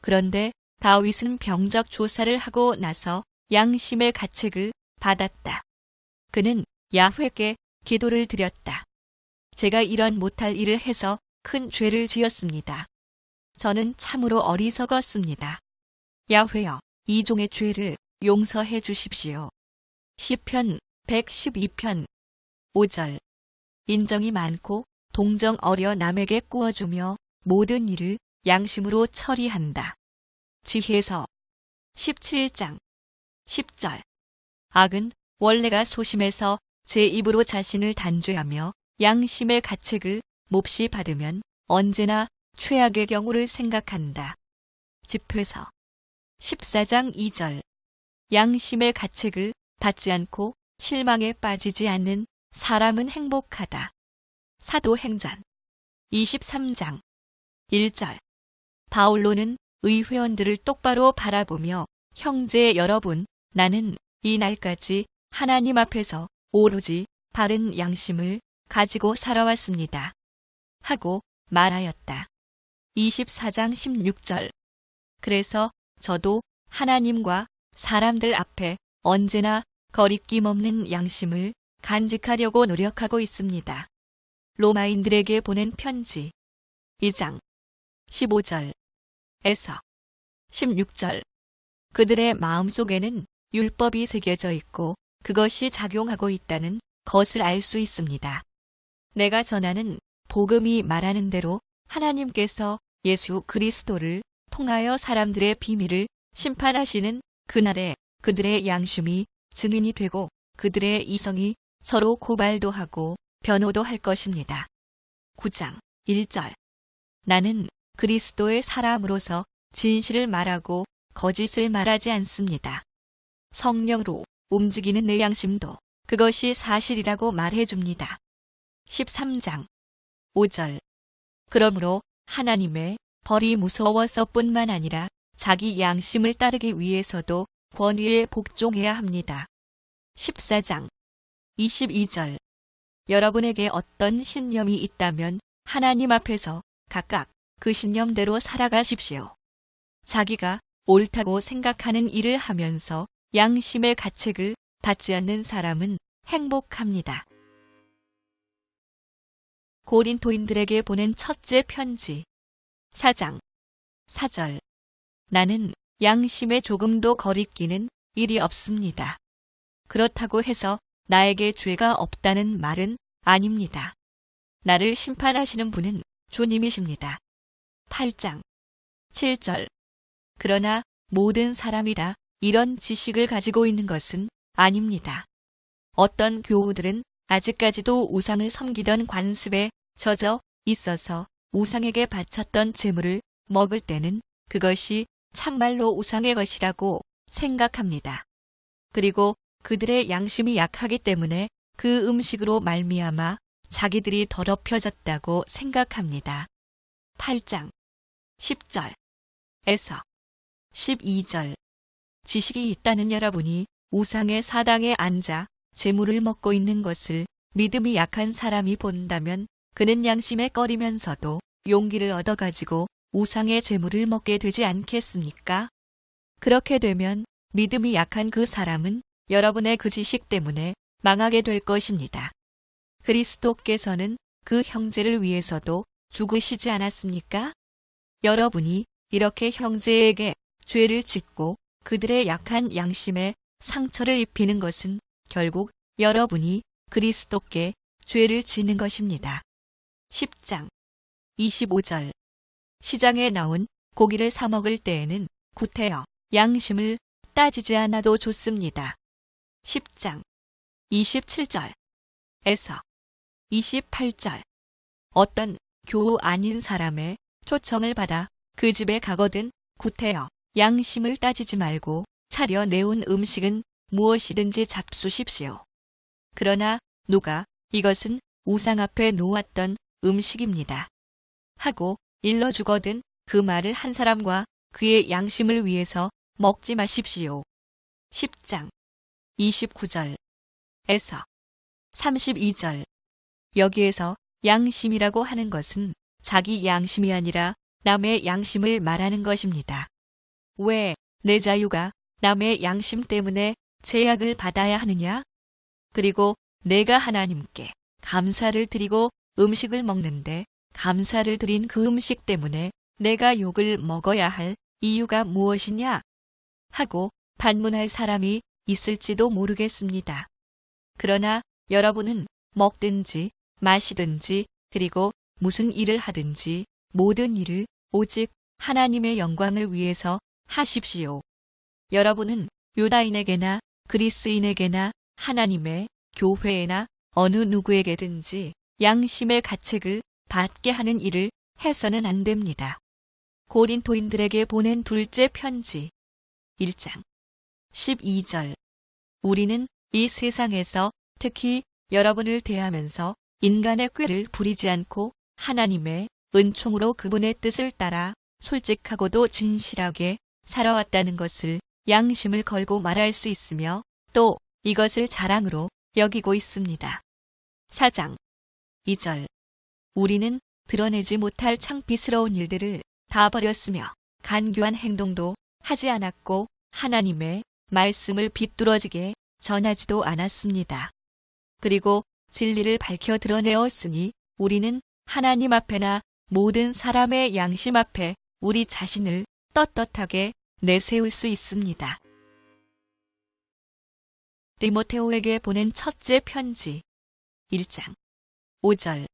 그런데 다윗은 병적 조사를 하고 나서 양심의 가책을 받았다. 그는 야훼께 기도를 드렸다. 제가 이런 못할 일을 해서 큰 죄를 지었습니다. 저는 참으로 어리석었습니다. 야훼여, 이 종의 죄를 용서해 주십시오. 시편 112편 5절. 인정이 많고 동정 어려 남에게 꾸어주며 모든 일을 양심으로 처리한다. 지혜서 17장 10절. 악은 원래가 소심해서 제 입으로 자신을 단죄하며 양심의 가책을 몹시 받으면 언제나 최악의 경우를 생각한다. 집회서 14장 2절. 양심의 가책을 받지 않고 실망에 빠지지 않는 사람은 행복하다. 사도행전 23장 1절. 바울로는 의회원들을 똑바로 바라보며 형제 여러분, 나는 이 날까지 하나님 앞에서 오로지 바른 양심을 가지고 살아왔습니다. 하고 말하였다. 24장 16절. 그래서 저도 하나님과 사람들 앞에 언제나 거리낌 없는 양심을 간직하려고 노력하고 있습니다. 로마인들에게 보낸 편지 2장 15절에서 16절. 그들의 마음속에는 율법이 새겨져 있고 그것이 작용하고 있다는 것을 알 수 있습니다. 내가 전하는 복음이 말하는 대로 하나님께서 예수 그리스도를 통하여 사람들의 비밀을 심판하시는 그날에 그들의 양심이 증인이 되고 그들의 이성이 서로 고발도 하고 변호도 할 것입니다. 9장 1절. 나는 그리스도의 사람으로서 진실을 말하고 거짓을 말하지 않습니다. 성령으로 움직이는 내 양심도 그것이 사실이라고 말해줍니다. 13장 5절. 그러므로 하나님의 벌이 무서워서뿐만 아니라 자기 양심을 따르기 위해서도 권위에 복종해야 합니다. 14장 22절. 여러분에게 어떤 신념이 있다면 하나님 앞에서 각각 그 신념대로 살아가십시오. 자기가 옳다고 생각하는 일을 하면서 양심의 가책을 받지 않는 사람은 행복합니다. 고린토인들에게 보낸 첫째 편지 4장 4절. 나는 양심에 조금도 거리끼는 일이 없습니다. 그렇다고 해서 나에게 죄가 없다는 말은 아닙니다. 나를 심판하시는 분은 주님이십니다. 8장 7절. 그러나 모든 사람이 다 이런 지식을 가지고 있는 것은 아닙니다. 어떤 교우들은 아직까지도 우상을 섬기던 관습에 젖어 있어서 우상에게 바쳤던 제물을 먹을 때는 그것이 참말로 우상의 것이라고 생각합니다. 그리고 그들의 양심이 약하기 때문에 그 음식으로 말미암아 자기들이 더럽혀졌다고 생각합니다. 8장 10절에서 12절. 지식이 있다는 여러분이 우상의 사당에 앉아 제물을 먹고 있는 것을 믿음이 약한 사람이 본다면 그는 양심에 꺼리면서도 용기를 얻어가지고 우상의 제물을 먹게 되지 않겠습니까? 그렇게 되면 믿음이 약한 그 사람은 여러분의 그 지식 때문에 망하게 될 것입니다. 그리스도께서는 그 형제를 위해서도 죽으시지 않았습니까? 여러분이 이렇게 형제에게 죄를 짓고 그들의 약한 양심에 상처를 입히는 것은 결국 여러분이 그리스도께 죄를 짓는 것입니다. 10장 25절. 시장에 나온 고기를 사 먹을 때에는 구태여 양심을 따지지 않아도 좋습니다. 10장 27절에서 28절. 어떤 교우 아닌 사람의 초청을 받아 그 집에 가거든 구태여 양심을 따지지 말고 차려 내온 음식은 무엇이든지 잡수십시오. 그러나 누가 이것은 우상 앞에 놓았던 음식입니다. 하고 일러주거든 그 말을 한 사람과 그의 양심을 위해서 먹지 마십시오. 10장 29절에서 32절. 여기에서 양심이라고 하는 것은 자기 양심이 아니라 남의 양심을 말하는 것입니다. 왜 내 자유가 남의 양심 때문에 제약을 받아야 하느냐? 그리고 내가 하나님께 감사를 드리고 음식을 먹는데 감사를 드린 그 음식 때문에 내가 욕을 먹어야 할 이유가 무엇이냐? 하고 반문할 사람이 있을지도 모르겠습니다. 그러나 여러분은 먹든지 마시든지 그리고 무슨 일을 하든지 모든 일을 오직 하나님의 영광을 위해서 하십시오. 여러분은 유다인에게나 그리스인에게나 하나님의 교회에나 어느 누구에게든지 양심의 가책을 받게 하는 일을 해서는 안 됩니다. 고린토인들에게 보낸 둘째 편지 1장 12절. 우리는 이 세상에서 특히 여러분을 대하면서 인간의 꾀를 부리지 않고 하나님의 은총으로 그분의 뜻을 따라 솔직하고도 진실하게 살아왔다는 것을 양심을 걸고 말할 수 있으며 또 이것을 자랑으로 여기고 있습니다. 4장 2절. 우리는 드러내지 못할 창피스러운 일들을 다 버렸으며 간교한 행동도 하지 않았고 하나님의 말씀을 비뚤어지게 전하지도 않았습니다. 그리고 진리를 밝혀 드러내었으니 우리는 하나님 앞에나 모든 사람의 양심 앞에 우리 자신을 떳떳하게 내세울 수 있습니다. 디모테오에게 보낸 첫째 편지 1장 5절.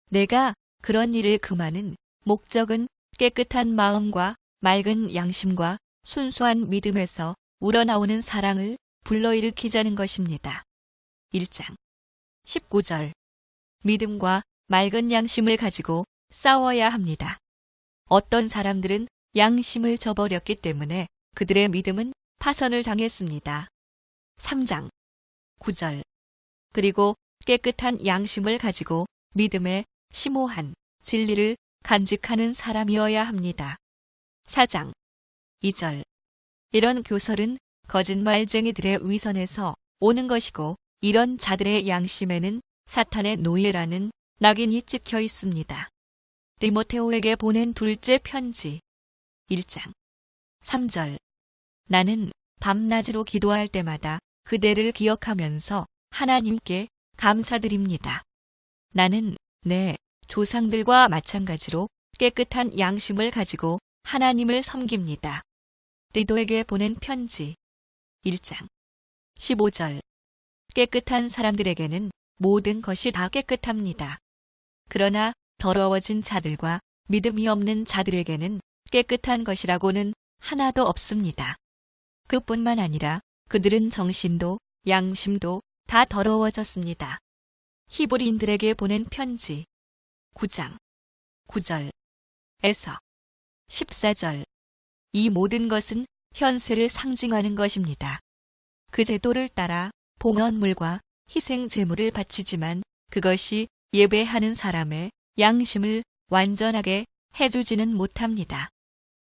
내가 그런 일을 금하는 목적은 깨끗한 마음과 맑은 양심과 순수한 믿음에서 우러나오는 사랑을 불러일으키자는 것입니다. 1장 19절. 믿음과 맑은 양심을 가지고 싸워야 합니다. 어떤 사람들은 양심을 저버렸기 때문에 그들의 믿음은 파선을 당했습니다. 3장 9절. 그리고 깨끗한 양심을 가지고 믿음에 심오한 진리를 간직하는 사람이어야 합니다. 4장 2절. 이런 교설은 거짓말쟁이들의 위선에서 오는 것이고 이런 자들의 양심에는 사탄의 노예라는 낙인이 찍혀 있습니다. 디모테오에게 보낸 둘째 편지 1장 3절. 나는 밤낮으로 기도할 때마다 그대를 기억하면서 하나님께 감사드립니다. 나는 내 조상들과 마찬가지로 깨끗한 양심을 가지고 하나님을 섬깁니다. 디도에게 보낸 편지 1장 15절. 깨끗한 사람들에게는 모든 것이 다 깨끗합니다. 그러나 더러워진 자들과 믿음이 없는 자들에게는 깨끗한 것이라고는 하나도 없습니다. 그뿐만 아니라 그들은 정신도 양심도 다 더러워졌습니다. 히브리인들에게 보낸 편지 9장 9절에서 14절. 이 모든 것은 현세를 상징하는 것입니다. 그 제도를 따라 봉헌물과 희생 제물을 바치지만 그것이 예배하는 사람의 양심을 완전하게 해주지는 못합니다.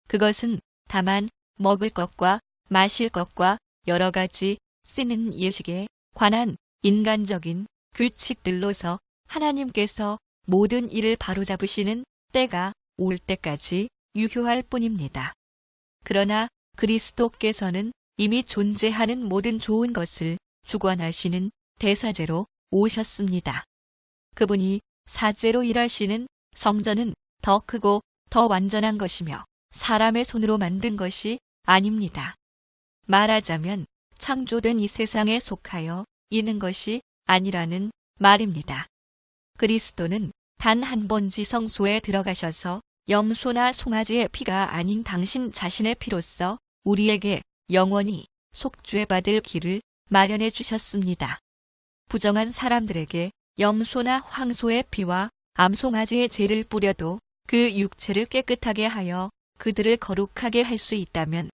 그것은 다만 먹을 것과 마실 것과 여러 가지 쓰는 예식에 관한 인간적인 규칙들로서 하나님께서 모든 일을 바로잡으시는 때가 올 때까지 유효할 뿐입니다. 그러나 그리스도께서는 이미 존재하는 모든 좋은 것을 주관하시는 대사제로 오셨습니다. 그분이 사제로 일하시는 성전은 더 크고 더 완전한 것이며 사람의 손으로 만든 것이 아닙니다. 말하자면 창조된 이 세상에 속하여 있는 것이 아니라는 말입니다. 그리스도는 단 한 번 지성소에 들어가셔서 염소나 송아지의 피가 아닌 당신 자신의 피로써 우리에게 영원히 속죄받을 길을 마련해 주셨습니다. 부정한 사람들에게 염소나 황소의 피와 암송아지의 재를 뿌려도 그 육체를 깨끗하게 하여 그들을 거룩하게 할 수 있다면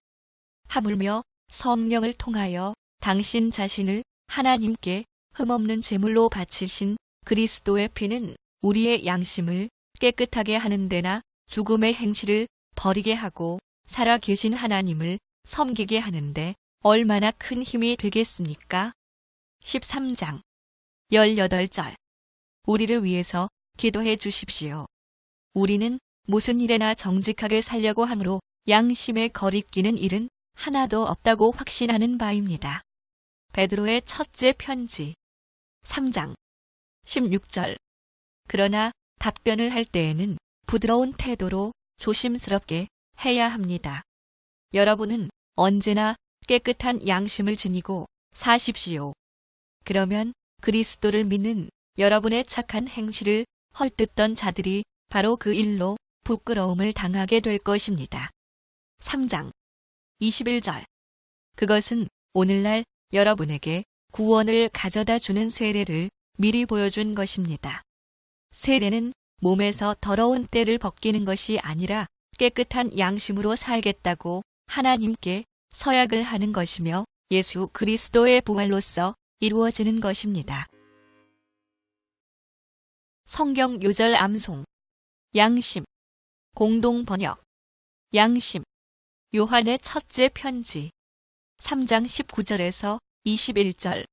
하물며 성령을 통하여 당신 자신을 하나님께 흠없는 제물로 바치신 그리스도의 피는 우리의 양심을 깨끗하게 하는 데나 죽음의 행실을 버리게 하고 살아 계신 하나님을 섬기게 하는데 얼마나 큰 힘이 되겠습니까? 13장 18절 우리를 위해서 기도해 주십시오. 우리는 무슨 일에나 정직하게 살려고 하므로 양심에 거리끼는 일은 하나도 없다고 확신하는 바입니다. 베드로의 첫째 편지 3장 16절 그러나 답변을 할 때에는 부드러운 태도로 조심스럽게 해야 합니다. 여러분은 언제나 깨끗한 양심을 지니고 사십시오. 그러면 그리스도를 믿는 여러분의 착한 행실을 헐뜯던 자들이 바로 그 일로 부끄러움을 당하게 될 것입니다. 3장 21절 그것은 오늘날 여러분에게 구원을 가져다 주는 세례를 미리 보여준 것입니다. 세례는 몸에서 더러운 때를 벗기는 것이 아니라 깨끗한 양심으로 살겠다고 하나님께 서약을 하는 것이며 예수 그리스도의 부활로서 이루어지는 것입니다. 성경 요절 암송 양심 공동 번역 양심 요한의 첫째 편지 3장 19절에서 21절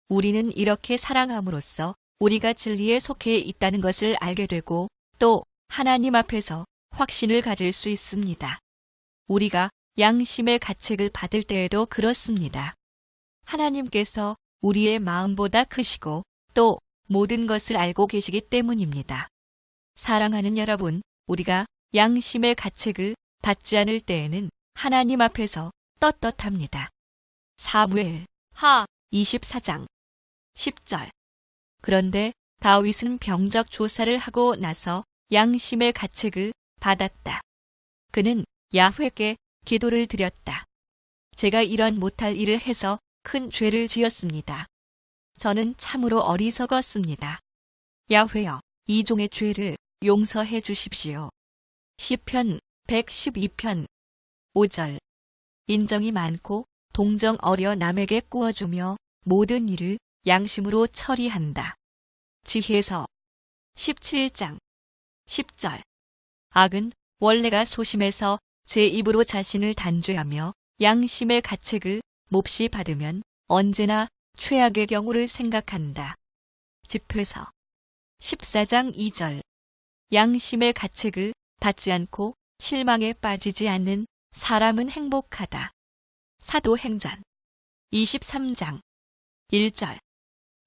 우리는 이렇게 사랑함으로써 우리가 진리에 속해 있다는 것을 알게 되고 또 하나님 앞에서 확신을 가질 수 있습니다. 우리가 양심의 가책을 받을 때에도 그렇습니다. 하나님께서 우리의 마음보다 크시고 또 모든 것을 알고 계시기 때문입니다. 사랑하는 여러분, 우리가 양심의 가책을 받지 않을 때에는 하나님 앞에서 떳떳합니다. 사무엘 하 24장 10절 그런데 다윗은 병적 조사를 하고 나서 양심의 가책을 받았다. 그는 야훼께 기도를 드렸다. 제가 이런 못할 일을 해서 큰 죄를 지었습니다. 저는 참으로 어리석었습니다. 야훼여, 이 종의 죄를 용서해 주십시오. 시편 112편 5절 인정이 많고 동정 어려 남에게 꾸어주며 모든 일을 양심으로 처리한다. 지혜서 17장 10절 악은 원래가 소심해서 제 입으로 자신을 단죄하며 양심의 가책을 몹시 받으면 언제나 최악의 경우를 생각한다. 집회서 14장 2절 양심의 가책을 받지 않고 실망에 빠지지 않는 사람은 행복하다. 사도행전 23장 1절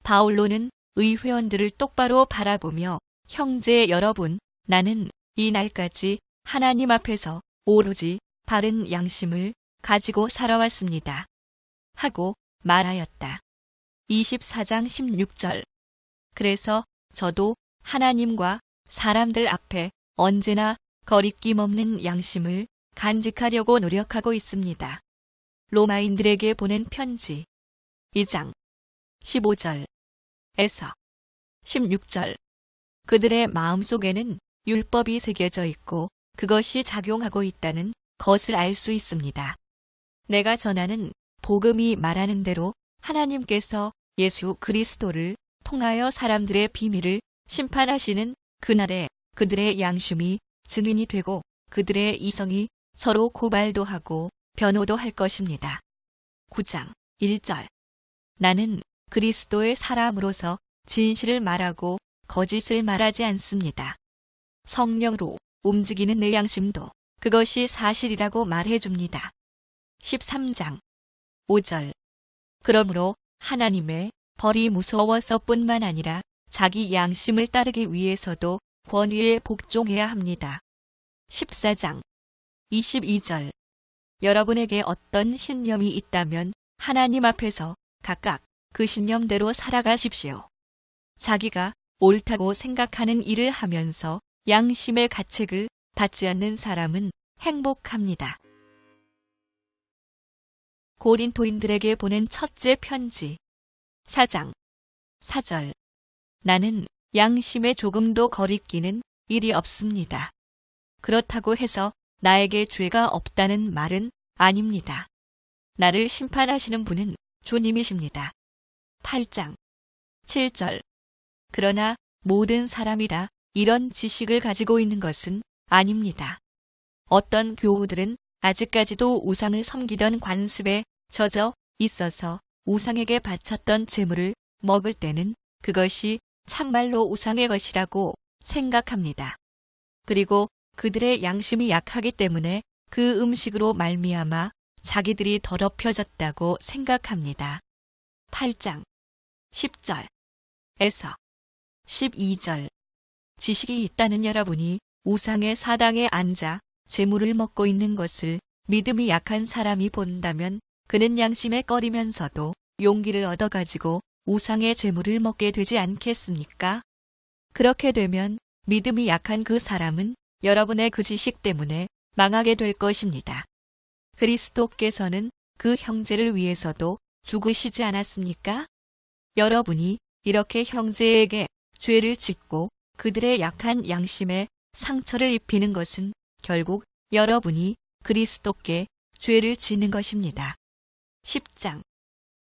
바울로는 의회원들을 똑바로 바라보며 형제 여러분, 나는 이 날까지 하나님 앞에서 오로지 바른 양심을 가지고 살아왔습니다. 하고 말하였다. 24장 16절 그래서 저도 하나님과 사람들 앞에 언제나 거리낌 없는 양심을 간직하려고 노력하고 있습니다. 로마인들에게 보낸 편지 2장 15절에서 16절 그들의 마음속에는 율법이 새겨져 있고 그것이 작용하고 있다는 것을 알 수 있습니다. 내가 전하는 복음이 말하는 대로 하나님께서 예수 그리스도를 통하여 사람들의 비밀을 심판하시는 그날에 그들의 양심이 증인이 되고 그들의 이성이 서로 고발도 하고 변호도 할 것입니다. 9장 1절 나는 그리스도의 사람으로서 진실을 말하고 거짓을 말하지 않습니다. 성령으로 움직이는 내 양심도 그것이 사실이라고 말해줍니다. 13장 5절 그러므로 하나님의 벌이 무서워서뿐만 아니라 자기 양심을 따르기 위해서도 권위에 복종해야 합니다. 14장 22절 여러분에게 어떤 신념이 있다면 하나님 앞에서 각각 그 신념대로 살아가십시오. 자기가 옳다고 생각하는 일을 하면서 양심의 가책을 받지 않는 사람은 행복합니다. 고린토인들에게 보낸 첫째 편지 4장 4절 나는 양심에 조금도 거리끼는 일이 없습니다. 그렇다고 해서 나에게 죄가 없다는 말은 아닙니다. 나를 심판하시는 분은 주님이십니다. 8장 7절. 그러나 모든 사람이 다 이런 지식을 가지고 있는 것은 아닙니다. 어떤 교우들은 아직까지도 우상을 섬기던 관습에 젖어 있어서 우상에게 바쳤던 제물을 먹을 때는 그것이 참말로 우상의 것이라고 생각합니다. 그리고 그들의 양심이 약하기 때문에 그 음식으로 말미암아 자기들이 더럽혀졌다고 생각합니다. 8장 10절에서 12절. 지식이 있다는 여러분이 우상의 사당에 앉아 제물을 먹고 있는 것을 믿음이 약한 사람이 본다면 그는 양심에 꺼리면서도 용기를 얻어가지고 우상의 제물을 먹게 되지 않겠습니까? 그렇게 되면 믿음이 약한 그 사람은 여러분의 그 지식 때문에 망하게 될 것입니다. 그리스도께서는 그 형제를 위해서도 죽으시지 않았습니까? 여러분이 이렇게 형제에게 죄를 짓고 그들의 약한 양심에 상처를 입히는 것은 결국 여러분이 그리스도께 죄를 짓는 것입니다. 10장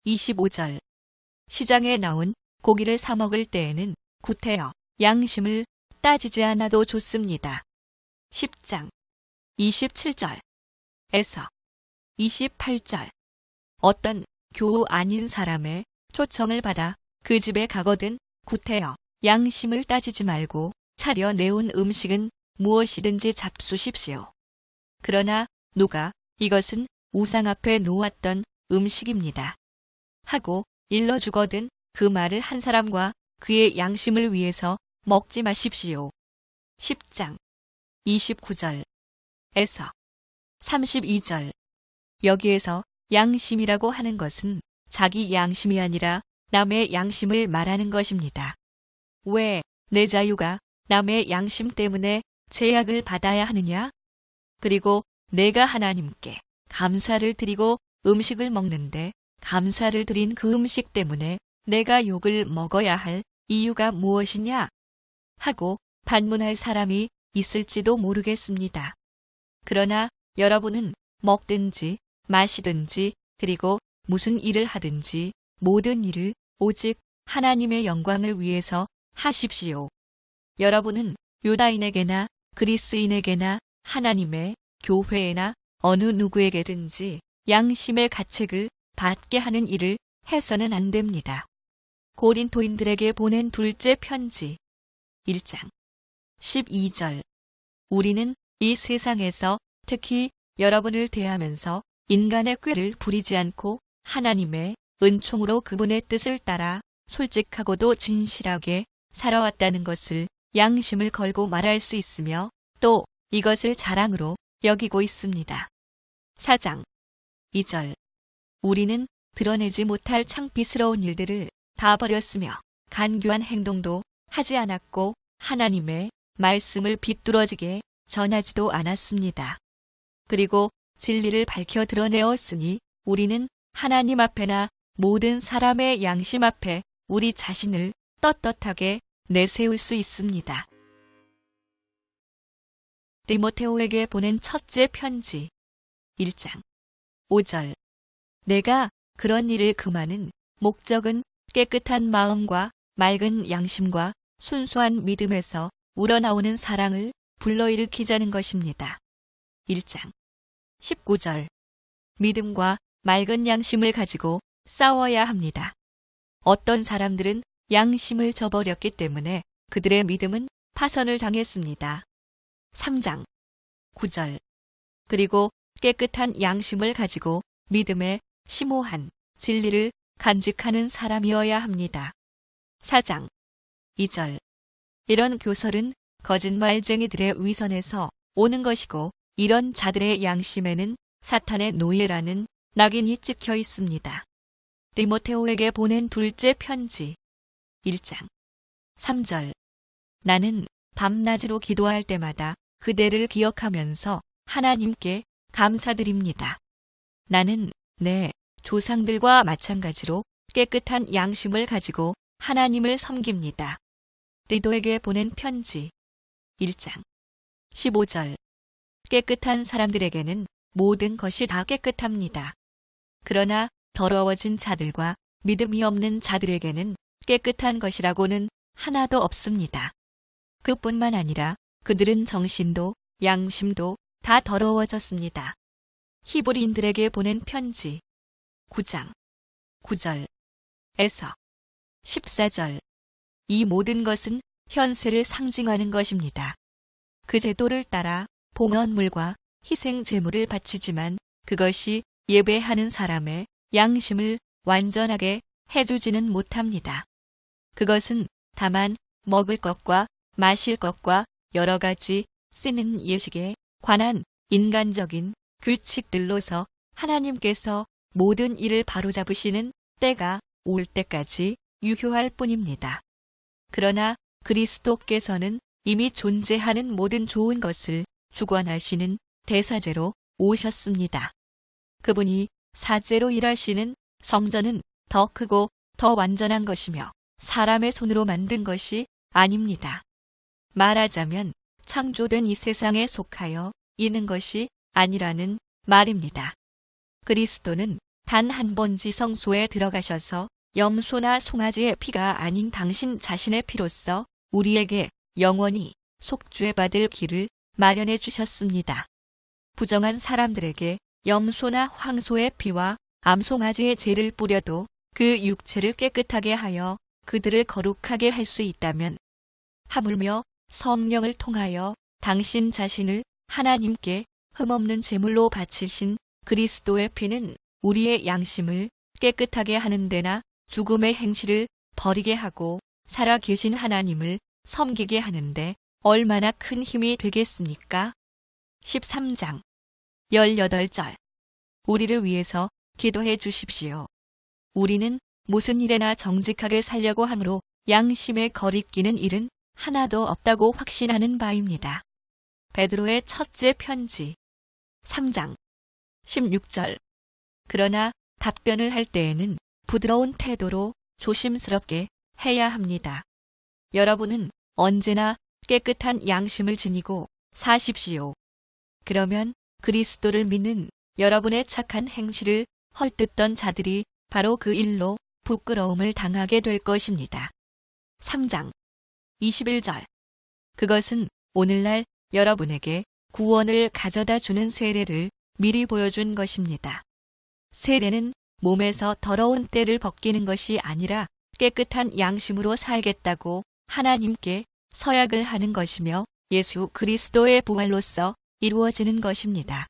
25절. 시장에 나온 고기를 사 먹을 때에는 구태여 양심을 따지지 않아도 좋습니다. 10장 27절에서 28절. 어떤 교우 아닌 사람의 초청을 받아 그 집에 가거든 구태여 양심을 따지지 말고 차려 내온 음식은 무엇이든지 잡수십시오. 그러나 누가 이것은 우상 앞에 놓았던 음식입니다. 하고 일러주거든 그 말을 한 사람과 그의 양심을 위해서 먹지 마십시오. 10장 29절에서 32절. 여기에서 양심이라고 하는 것은 자기 양심이 아니라 남의 양심을 말하는 것입니다. 왜 내 자유가 남의 양심 때문에 제약을 받아야 하느냐? 그리고 내가 하나님께 감사를 드리고 음식을 먹는데 감사를 드린 그 음식 때문에 내가 욕을 먹어야 할 이유가 무엇이냐? 하고 반문할 사람이 있을지도 모르겠습니다. 그러나 여러분은 먹든지 마시든지 그리고 무슨 일을 하든지 모든 일을 오직 하나님의 영광을 위해서 하십시오. 여러분은 유다인에게나 그리스인에게나 하나님의 교회에나 어느 누구에게든지 양심의 가책을 받게 하는 일을 해서는 안 됩니다. 고린토인들에게 보낸 둘째 편지 1장 12절. 우리는 이 세상에서 특히 여러분을 대하면서 인간의 꾀를 부리지 않고 하나님의 은총으로 그분의 뜻을 따라 솔직하고도 진실하게 살아왔다는 것을 양심을 걸고 말할 수 있으며 또 이것을 자랑으로 여기고 있습니다. 4장 2절. 우리는 드러내지 못할 창피스러운 일들을 다 버렸으며 간교한 행동도 하지 않았고 하나님의 말씀을 비뚤어지게 전하지도 않았습니다. 그리고 진리를 밝혀 드러내었으니 우리는 하나님 앞에나 모든 사람의 양심 앞에 우리 자신을 떳떳하게 내세울 수 있습니다. 디모데오에게 보낸 첫째 편지 1장 5절. 내가 그런 일을 금하는 목적은 깨끗한 마음과 맑은 양심과 순수한 믿음에서 우러나오는 사랑을 불러일으키자는 것입니다. 1장 19절. 믿음과 맑은 양심을 가지고 싸워야 합니다. 어떤 사람들은 양심을 저버렸기 때문에 그들의 믿음은 파선을 당했습니다. 3장 9절. 그리고 깨끗한 양심을 가지고 믿음에 심오한 진리를 간직하는 사람이어야 합니다. 4장 2절. 이런 교설은 거짓말쟁이들의 위선에서 오는 것이고 이런 자들의 양심에는 사탄의 노예라는 낙인이 찍혀 있습니다. 디모데오에게 보낸 둘째 편지 1장 3절. 나는 밤낮으로 기도할 때마다 그대를 기억하면서 하나님께 감사드립니다. 나는 내 조상들과 마찬가지로 깨끗한 양심을 가지고 하나님을 섬깁니다. 디도에게 보낸 편지 1장 15절. 깨끗한 사람들에게는 모든 것이 다 깨끗합니다. 그러나 더러워진 자들과 믿음이 없는 자들에게는 깨끗한 것이라고는 하나도 없습니다. 그뿐만 아니라 그들은 정신도 양심도 다 더러워졌습니다. 히브리인들에게 보낸 편지 9장 9절에서 14절. 이 모든 것은 현세를 상징하는 것입니다. 그 제도를 따라 봉헌물과 희생 제물을 바치지만 그것이 예배하는 사람의 양심을 완전하게 해주지는 못합니다. 그것은 다만 먹을 것과 마실 것과 여러 가지 쓰는 예식에 관한 인간적인 규칙들로서 하나님께서 모든 일을 바로잡으시는 때가 올 때까지 유효할 뿐입니다. 그러나 그리스도께서는 이미 존재하는 모든 좋은 것을 주관하시는 대사제로 오셨습니다. 그분이 사제로 일하시는 성전은 더 크고 더 완전한 것이며 사람의 손으로 만든 것이 아닙니다. 말하자면 창조된 이 세상에 속하여 있는 것이 아니라는 말입니다. 그리스도는 단 한 번 지성소에 들어가셔서 염소나 송아지의 피가 아닌 당신 자신의 피로써 우리에게 영원히 속죄받을 길을 마련해 주셨습니다. 부정한 사람들에게 염소나 황소의 피와 암송아지의 재를 뿌려도 그 육체를 깨끗하게 하여 그들을 거룩하게 할 수 있다면 하물며 성령을 통하여 당신 자신을 하나님께 흠없는 제물로 바치신 그리스도의 피는 우리의 양심을 깨끗하게 하는 데나 죽음의 행실을 버리게 하고 살아계신 하나님을 섬기게 하는데 얼마나 큰 힘이 되겠습니까? 13장 18절. 우리를 위해서 기도해 주십시오. 우리는 무슨 일에나 정직하게 살려고 하므로 양심에 거리끼는 일은 하나도 없다고 확신하는 바입니다. 베드로의 첫째 편지 3장 16절. 그러나 답변을 할 때에는 부드러운 태도로 조심스럽게 해야 합니다. 여러분은 언제나 깨끗한 양심을 지니고 사십시오. 그러면 그리스도를 믿는 여러분의 착한 행실을 헐뜯던 자들이 바로 그 일로 부끄러움을 당하게 될 것입니다. 3장 21절. 그것은 오늘날 여러분에게 구원을 가져다 주는 세례를 미리 보여준 것입니다. 세례는 몸에서 더러운 때를 벗기는 것이 아니라 깨끗한 양심으로 살겠다고 하나님께 서약을 하는 것이며 예수 그리스도의 부활로서 이루어지는 것입니다.